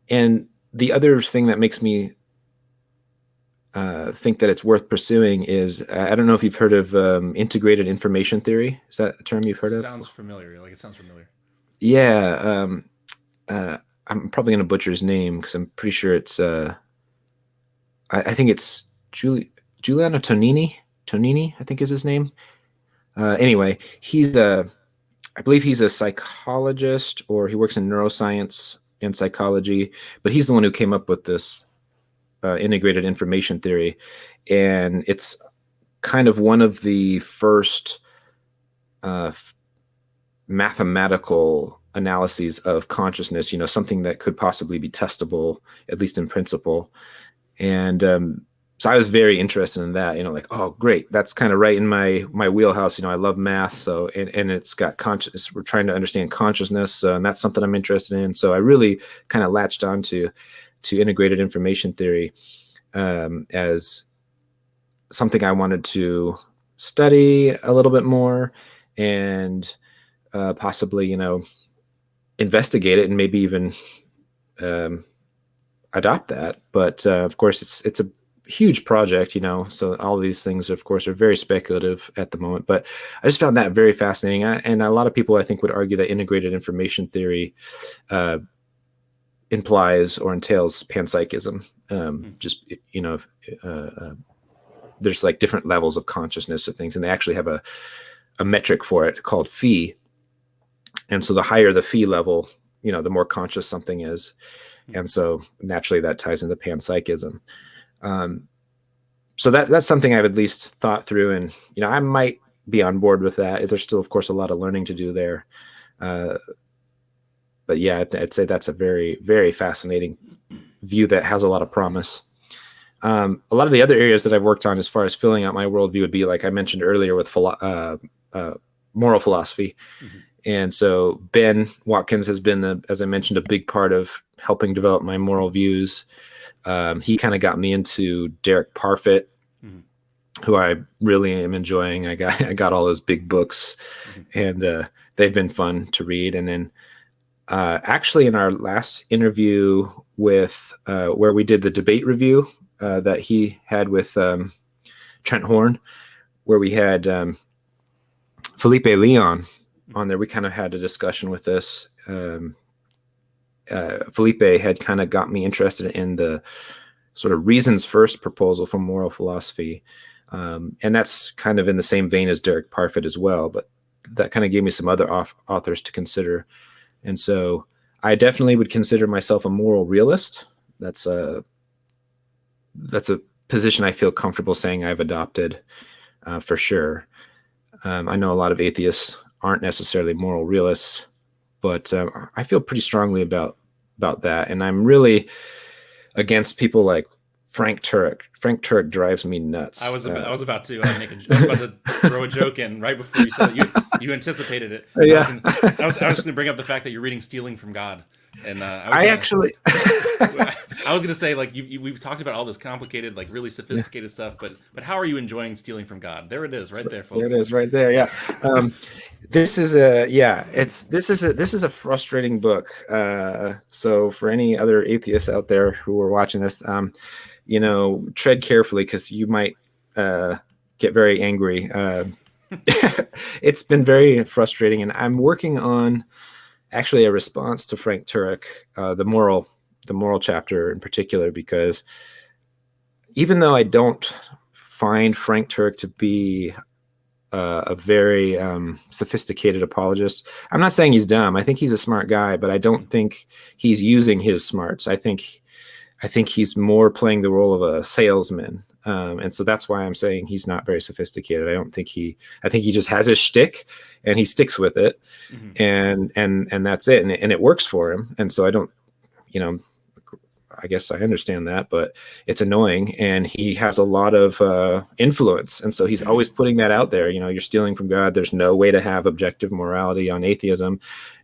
And the other thing that makes me think that it's worth pursuing is, I don't know if you've heard of integrated information theory. Is that a term you've heard of? Sounds familiar. Like, it sounds familiar. Yeah. I'm probably going to butcher his name because I'm pretty sure it's, I think it's Giuliano Tonini. Tonini, I think is his name. Anyway, I believe he's a psychologist, or he works in neuroscience and psychology, but he's the one who came up with this integrated information theory, and it's kind of one of the first mathematical analyses of consciousness, something that could possibly be testable, at least in principle. And so I was very interested in that, like, oh, great, that's kind of right in my wheelhouse. I love math. So, and it's got conscious, we're trying to understand consciousness. And that's something I'm interested in. So I really kind of latched on to integrated information theory as something I wanted to study a little bit more and possibly, investigate it and maybe even adopt that. But of course, it's a huge project, so all of these things, of course, are very speculative at the moment. But I just found that very fascinating. And a lot of people, I think, would argue that integrated information theory implies or entails panpsychism. Just, there's like different levels of consciousness of things, and they actually have a metric for it called phi. And so the higher the phi level, the more conscious something is. And so naturally that ties into panpsychism. So that's something I've at least thought through, and, I might be on board with that. There's still, of course, a lot of learning to do there. But yeah, I'd say that's a very, very fascinating view that has a lot of promise. A lot of the other areas that I've worked on as far as filling out my worldview would be, like I mentioned earlier, with moral philosophy. Mm-hmm. And so Ben Watkins has been, as I mentioned, a big part of helping develop my moral views. He kind of got me into Derek Parfit, mm-hmm. who I really am enjoying. I got all those big books, mm-hmm. and they've been fun to read. And then actually in our last interview with where we did the debate review that he had with Trent Horn, where we had Felipe Leon on there, we kind of had a discussion with this. Felipe had kind of got me interested in the sort of reasons first proposal for moral philosophy. And that's kind of in the same vein as Derek Parfit as well, but that kind of gave me some other authors to consider. And so I definitely would consider myself a moral realist. That's a position I feel comfortable saying I've adopted for sure. I know a lot of atheists aren't necessarily moral realists, but I feel pretty strongly about that. And I'm really against people like Frank Turek. Frank Turek drives me nuts. I was about to throw a joke in right before you said it. You anticipated it. Yeah. I was going to bring up the fact that you're reading Stealing from God. And I was going to say, like, we've talked about all this complicated, like, really sophisticated stuff, but how are you enjoying Stealing from God? There it is, right there, folks. There it is, right there. Yeah. This is a frustrating book. So for any other atheists out there who are watching this, tread carefully, because you might get very angry. It's been very frustrating, and I'm working on actually a response to Frank Turek, the moral chapter in particular, because even though I don't find Frank Turek to be a very sophisticated apologist, I'm not saying he's dumb. I think he's a smart guy, but I don't think he's using his smarts. I think he's more playing the role of a salesman. And so that's why I'm saying he's not very sophisticated. I think he just has his shtick and he sticks with it, mm-hmm. and that's it. And it works for him. And so I don't, I guess I understand that, but it's annoying, and he has a lot of influence. And so he's always putting that out there. You're stealing from God. There's no way to have objective morality on atheism.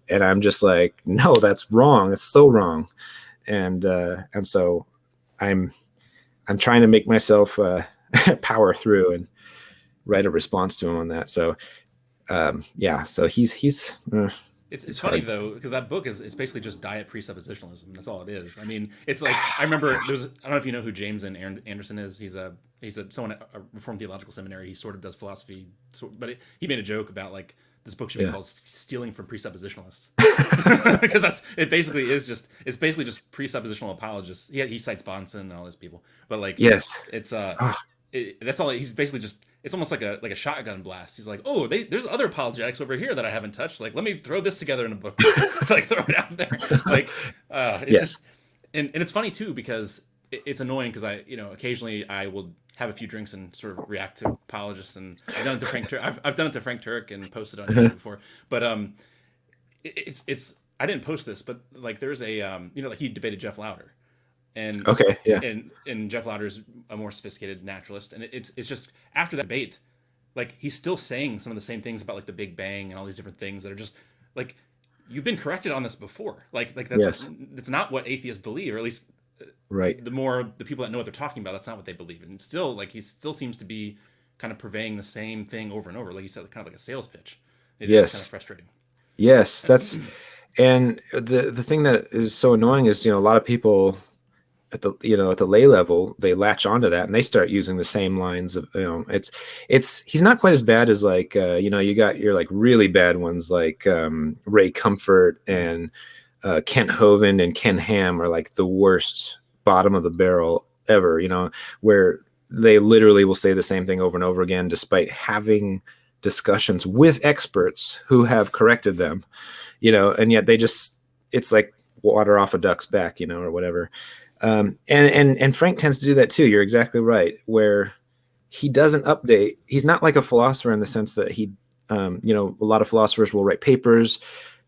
And I'm just like, no, that's wrong. That's so wrong. And so I'm trying to make myself power through and write a response to him on that. So so he's it's funny though, because that book is basically just diet presuppositionalism. That's all it is. I mean, it's like, I remember I don't know if you know who James Anderson is. He's someone at a Reformed Theological Seminary. He sort of does philosophy, but he made a joke about, like, this book should be called Stealing from Presuppositionalists, because it's basically just presuppositional apologists. He cites Bonson and all these people, but, like, yes, it's that's all. He's basically just, it's almost like a shotgun blast. He's like, oh, there's other apologetics over here that I haven't touched. Like, let me throw this together in a book, like, throw it out there. Like, it's just, and it's funny too, because it's annoying because occasionally I will have a few drinks and sort of react to apologists, and I've done it to Frank Turk. I've done it to Frank Turk and posted on YouTube before. But it's I didn't post this, but like there's a like he debated Jeff Lauder, and Okay, yeah. and Jeff Lauder's a more sophisticated naturalist, and it's just after that debate, like he's still saying some of the same things about like the Big Bang and all these different things that are just like you've been corrected on this before. Like Yes. that's not what atheists believe, or at least Right. the people that know what they're talking about, that's not what they believe. And still, like he still seems to be kind of purveying the same thing over and over, like you said, kind of like a sales pitch. It is Yes. kind of frustrating. Yes, and the thing that is so annoying is, a lot of people at the lay level, they latch onto that and they start using the same lines of, he's not quite as bad as like, you got your like really bad ones like Ray Comfort and Kent Hovind and Ken Ham are like the worst bottom of the barrel ever, where they literally will say the same thing over and over again, despite having discussions with experts who have corrected them, and yet it's like water off a duck's back, or whatever. And Frank tends to do that too. You're exactly right. Where he doesn't update. He's not like a philosopher in the sense that a lot of philosophers will write papers.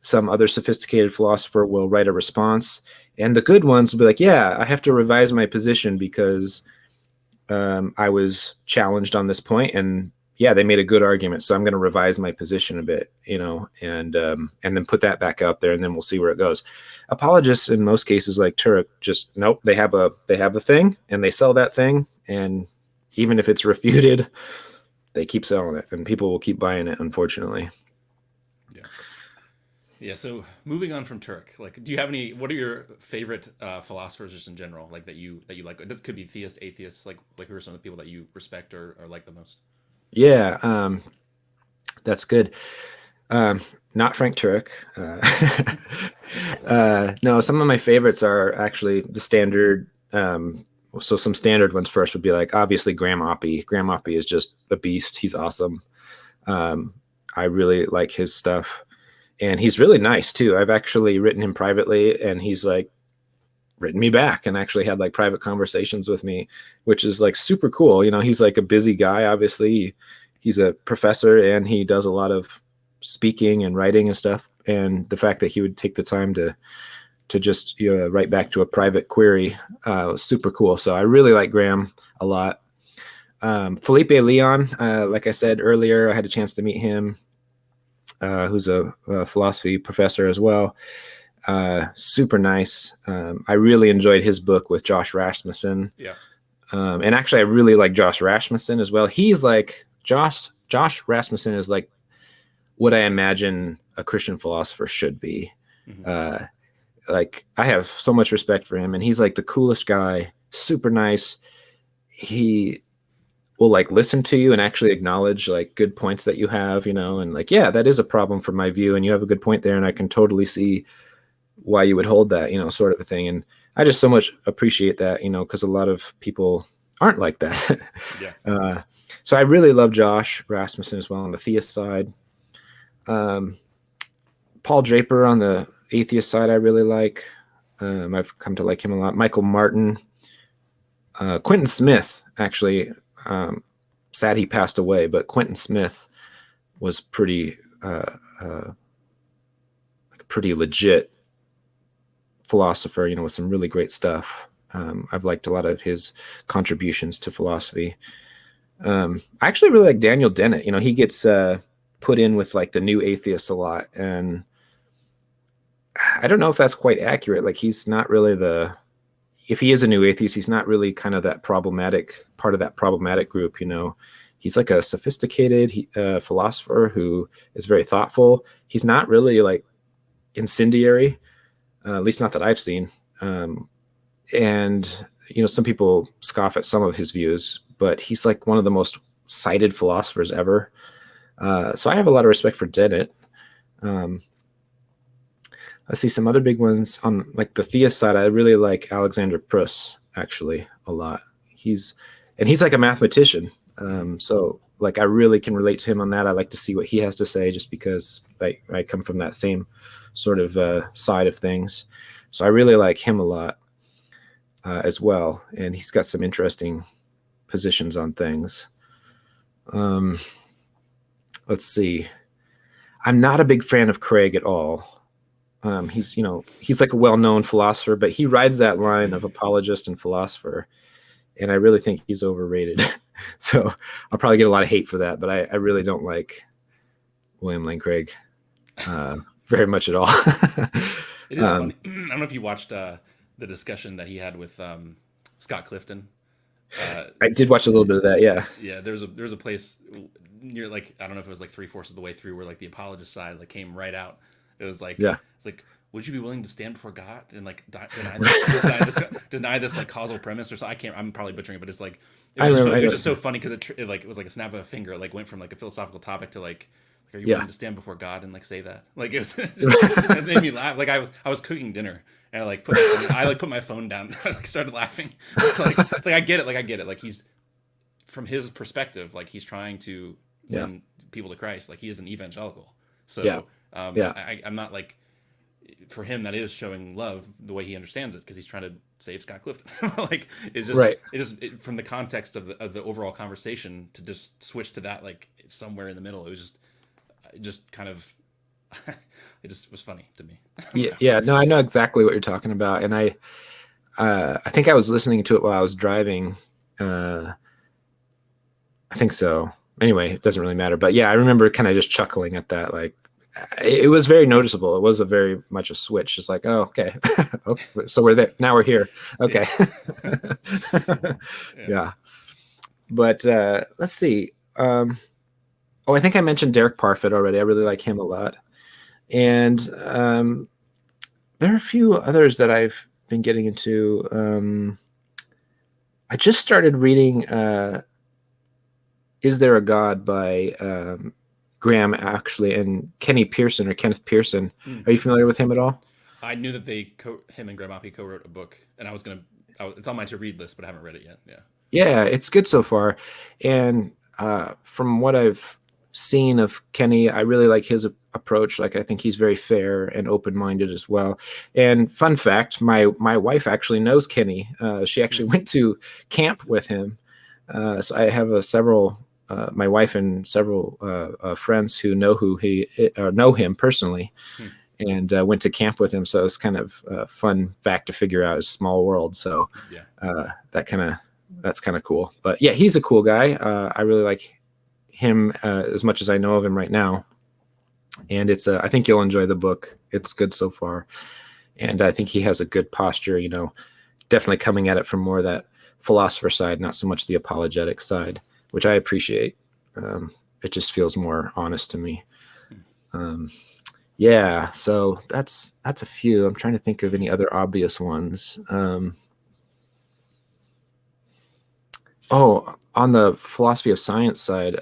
Some other sophisticated philosopher will write a response, and the good ones will be like, yeah, I have to revise my position because I was challenged on this point, and yeah, they made a good argument, so I'm going to revise my position a bit, and then put that back out there, and then we'll see where it goes. Apologists in most cases, like Turek, just nope. They have the thing, and they sell that thing, and even if it's refuted, they keep selling it, and people will keep buying it, unfortunately. Yeah. So moving on from Turk, like, do you have any? What are your favorite philosophers, just in general, like that you like? This could be theist, atheist. Like who are some of the people that you respect or like the most? Yeah, that's good. Not Frank Turek. No, some of my favorites are actually the standard. So some standard ones first would be like, obviously, Graham Oppy. Graham Oppy is just a beast. He's awesome. I really like his stuff. And he's really nice too. I've actually written him privately, and he's like written me back and actually had like private conversations with me, which is like super cool. He's like a busy guy. Obviously, he's a professor and he does a lot of speaking and writing and stuff. And the fact that he would take the time to just write back to a private query was super cool. So I really like Graham a lot. Felipe Leon, like I said earlier, I had a chance to meet him. Who's a philosophy professor as well. Super nice. I really enjoyed his book with Josh Rasmussen. Yeah. And actually, I really like Josh Rasmussen as well. He's like Josh Rasmussen is like what I imagine a Christian philosopher should be. Mm-hmm. Like I have so much respect for him, and he's like the coolest guy. Super nice. He will like listen to you and actually acknowledge like good points that you have, and like, yeah, that is a problem from my view, and you have a good point there, and I can totally see why you would hold that, sort of a thing. And I just so much appreciate that, because a lot of people aren't like that. Yeah. So I really love Josh Rasmussen as well on the theist side. Paul Draper on the atheist side, I really like. I've come to like him a lot. Michael Martin, Quentin Smith, actually. Sad he passed away, but Quentin Smith was pretty legit philosopher, with some really great stuff. I've liked a lot of his contributions to philosophy. I actually really like Daniel Dennett. He gets put in with like the new atheists a lot, and I don't know if that's quite accurate. Like he's not really if he is a new atheist, he's not really kind of that problematic part of that problematic group. He's like a sophisticated philosopher who is very thoughtful. He's not really like incendiary, at least not that I've seen. And some people scoff at some of his views, but he's like one of the most cited philosophers ever. So I have a lot of respect for Dennett. I see some other big ones on like the theist side. I really like Alexander Pruss actually a lot. He's like a mathematician. So like I really can relate to him on that. I like to see what he has to say just because I come from that same sort of side of things. So I really like him a lot. as well, and he's got some interesting positions on things. Let's see. I'm not a big fan of Craig at all. He's like a well-known philosopher, but he rides that line of apologist and philosopher, and I really think he's overrated. So I'll probably get a lot of hate for that, but I really don't like William Lane Craig very much at all. It is funny. I don't know if you watched the discussion that he had with Scott Clifton. I did watch a little bit of that. Yeah. Yeah. There's a place near, like, I don't know if it was like 3/4 of the way through, where like the apologist side like came right out. It was like, yeah. It's like, would you be willing to stand before God and like deny this like causal premise or so? I'm probably butchering it, but it's like, it was just so funny because it was like a snap of a finger. It like went from like a philosophical topic to like are you willing to stand before God and like say that? Like it made me laugh. Like I was cooking dinner and I like put my phone down. I like started laughing. It's like I get it. Like he's, from his perspective, like he's trying to win people to Christ. Like he is an evangelical. So I'm not like, for him that is showing love the way he understands it, because he's trying to save Scott Clifton. Like it's just from the context of the overall conversation to just switch to that like somewhere in the middle. It was just kind of it just was funny to me. Yeah, no, I know exactly what you're talking about, and I think I was listening to it while I was driving. I think so. Anyway, it doesn't really matter, but yeah, I remember kind of just chuckling at that. Like, it was very noticeable. It was very much a switch. Just like, oh, okay, okay, so we're there now. We're here. Okay. Yeah. But let's see. I think I mentioned Derek Parfit already. I really like him a lot. And there are a few others that I've been getting into. I just started reading Is There a God by Graham, actually, and Kenneth Pearson. Are you familiar with him at all? I knew that him and Graham Oppy co-wrote a book, and it's on my to-read list, but I haven't read it yet. Yeah, it's good so far. And from what I've seen of Kenny, I really like his approach. Like, I think he's very fair and open-minded as well. And fun fact, my wife actually knows Kenny. She actually went to camp with him. So I have several, my wife and several friends who know know him personally, and went to camp with him. So it's kind of a fun fact to figure out. It's a small world. So that's kind of cool. But yeah, he's a cool guy. I really like him as much as I know of him right now. And I think you'll enjoy the book. It's good so far. And I think he has a good posture, definitely coming at it from more of that philosopher side, not so much the apologetic side, which I appreciate. It just feels more honest to me. Yeah, so that's a few. I'm trying to think of any other obvious ones. On the philosophy of science side,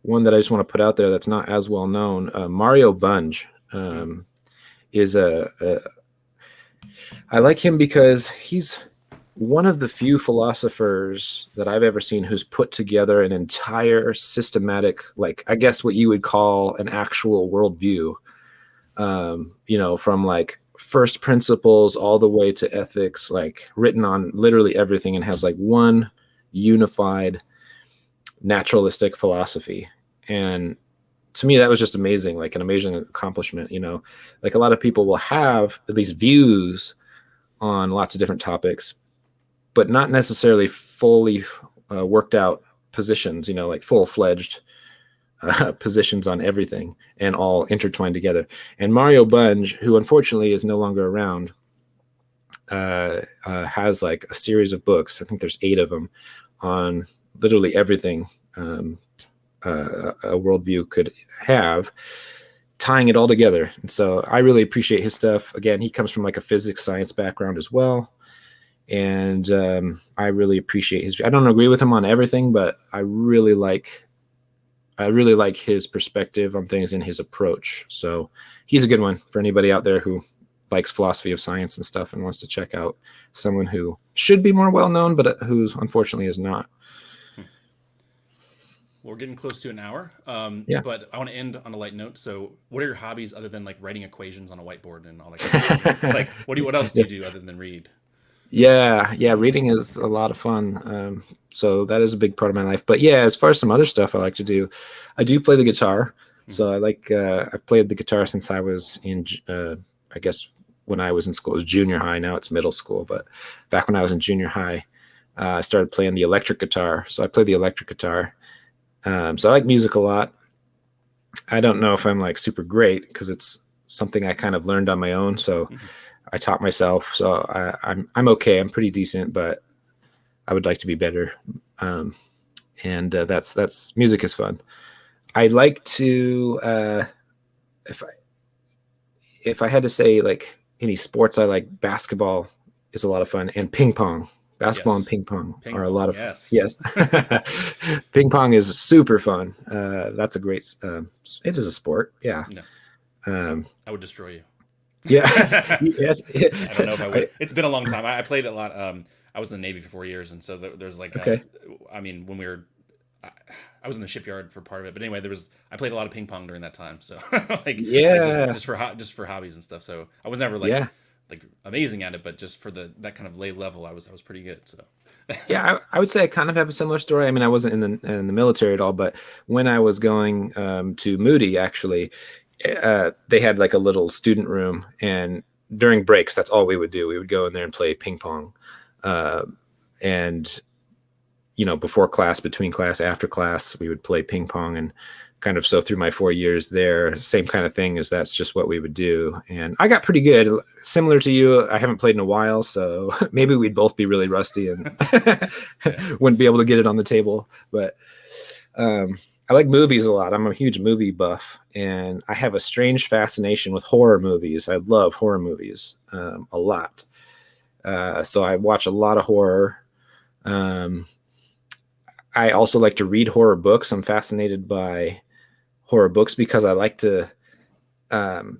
one that I just want to put out there that's not as well known, Mario Bunge is I like him because he's one of the few philosophers that I've ever seen who's put together an entire systematic, like, I guess what you would call an actual worldview, from like first principles all the way to ethics, like written on literally everything, and has like one unified naturalistic philosophy. And to me, that was just amazing, like an amazing accomplishment. Like a lot of people will have at least views on lots of different topics, but not necessarily fully worked out positions, like full-fledged positions on everything and all intertwined together. And Mario Bunge, who unfortunately is no longer around, has like a series of books. I think there's 8 of them on literally everything a worldview could have, tying it all together. And so I really appreciate his stuff. Again, he comes from like a physics science background as well. And I really appreciate his. I don't agree with him on everything, but I really like his perspective on things and his approach. So he's a good one for anybody out there who likes philosophy of science and stuff and wants to check out someone who should be more well known, but who unfortunately is not. We're getting close to an hour, Yeah. But I want to end on a light note. So, what are your hobbies other than like writing equations on a whiteboard and all that kind of stuff? Like, what else do you do other than read? Yeah, reading is a lot of fun. So that is a big part of my life. But yeah, as far as some other stuff I like to do, I do play the guitar. Mhm. So I've played the guitar since I was I guess when I was in school, it was junior high. Now it's middle school. But back when I was in junior high, I started playing the electric guitar. So I play the electric guitar. So I like music a lot. I don't know if I'm like super great because it's something I kind of learned on my own. So Mhm. I taught myself. So I'm okay. I'm pretty decent, but I would like to be better. Um, and that's music is fun. I like to if I had to say like any sports, I like basketball is a lot of fun, and ping pong. Basketball and Yes. ping pong Ping are a pong. lot of fun. Yes. Yes, ping pong is super fun. That's a great. It is a sport. Yeah. No, Um, I would destroy you. yeah. Yes. I don't know if I I, would. It's been a long time. I played a lot. I was in the Navy for 4 years, and so there's like, okay. I mean, when we were, I, I was in the shipyard for part of it. But anyway, I played a lot of ping pong during that time. So like Yeah. just for hobbies and stuff. So I was never Yeah. like amazing at it, but just for that kind of lay level, I was pretty good. So Yeah, I would say I kind of have a similar story. I mean, I wasn't in the military at all, but when I was going to Moody, actually, they had like a little student room, and during breaks, that's all we would do. We would go in there and play ping pong, uh, and before class, between class, after class, we would play ping pong, and kind of so through my 4 years there, same kind of thing as that's just what we would do. And I got pretty good. Similar to you, I haven't played in a while, so maybe we'd both be really rusty and yeah, wouldn't be able to get it on the table. But I like movies a lot. I'm a huge movie buff, and I have a strange fascination with horror movies. I love horror movies a lot. So I watch a lot of horror. Um, I also like to read horror books. I'm fascinated by horror books because I like to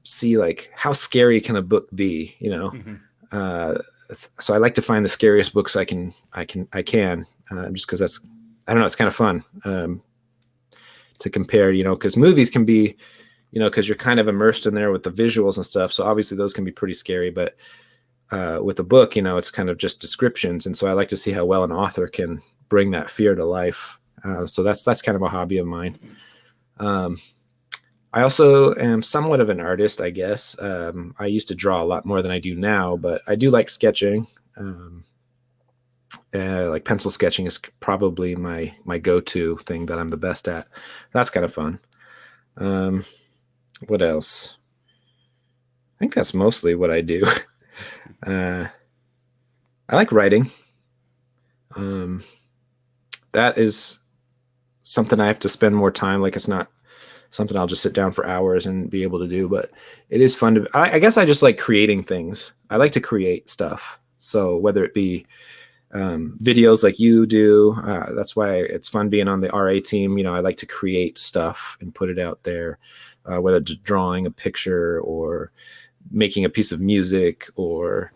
see like how scary can a book be, hmm uh, so I like to find the scariest books I can just because I don't know, it's kind of fun to compare, because movies can be, because you're kind of immersed in there with the visuals and stuff, so obviously those can be pretty scary, but with a book, it's kind of just descriptions, and so I like to see how well an author can bring that fear to life. So that's kind of a hobby of mine. um, I also am somewhat of an artist, I guess. I used to draw a lot more than I do now, but I do like sketching. Like pencil sketching is probably my go-to thing that I'm the best at. That's kind of fun. Um, what else? I think that's mostly what I do. uh, I like writing. Um, that is something I have to spend more time. Like it's not something I'll just sit down for hours and be able to do, but it is fun to, I guess I just like creating things. I like to create stuff. So whether it be videos like you do, that's why it's fun being on the RA team. I like to create stuff and put it out there, whether it's drawing a picture or making a piece of music or,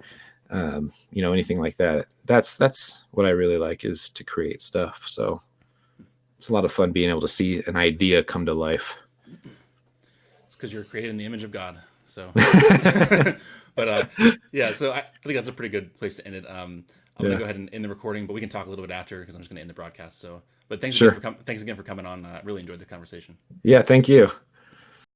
anything like that. That's what I really like, is to create stuff. So it's a lot of fun being able to see an idea come to life. it's because you're created in the image of God. So, but yeah, so I think that's a pretty good place to end it. I'm gonna Yeah, go ahead and end the recording, but we can talk a little bit after because I'm just gonna end the broadcast. So, but sure. thanks again for coming on. I really enjoyed the conversation. Yeah, thank you.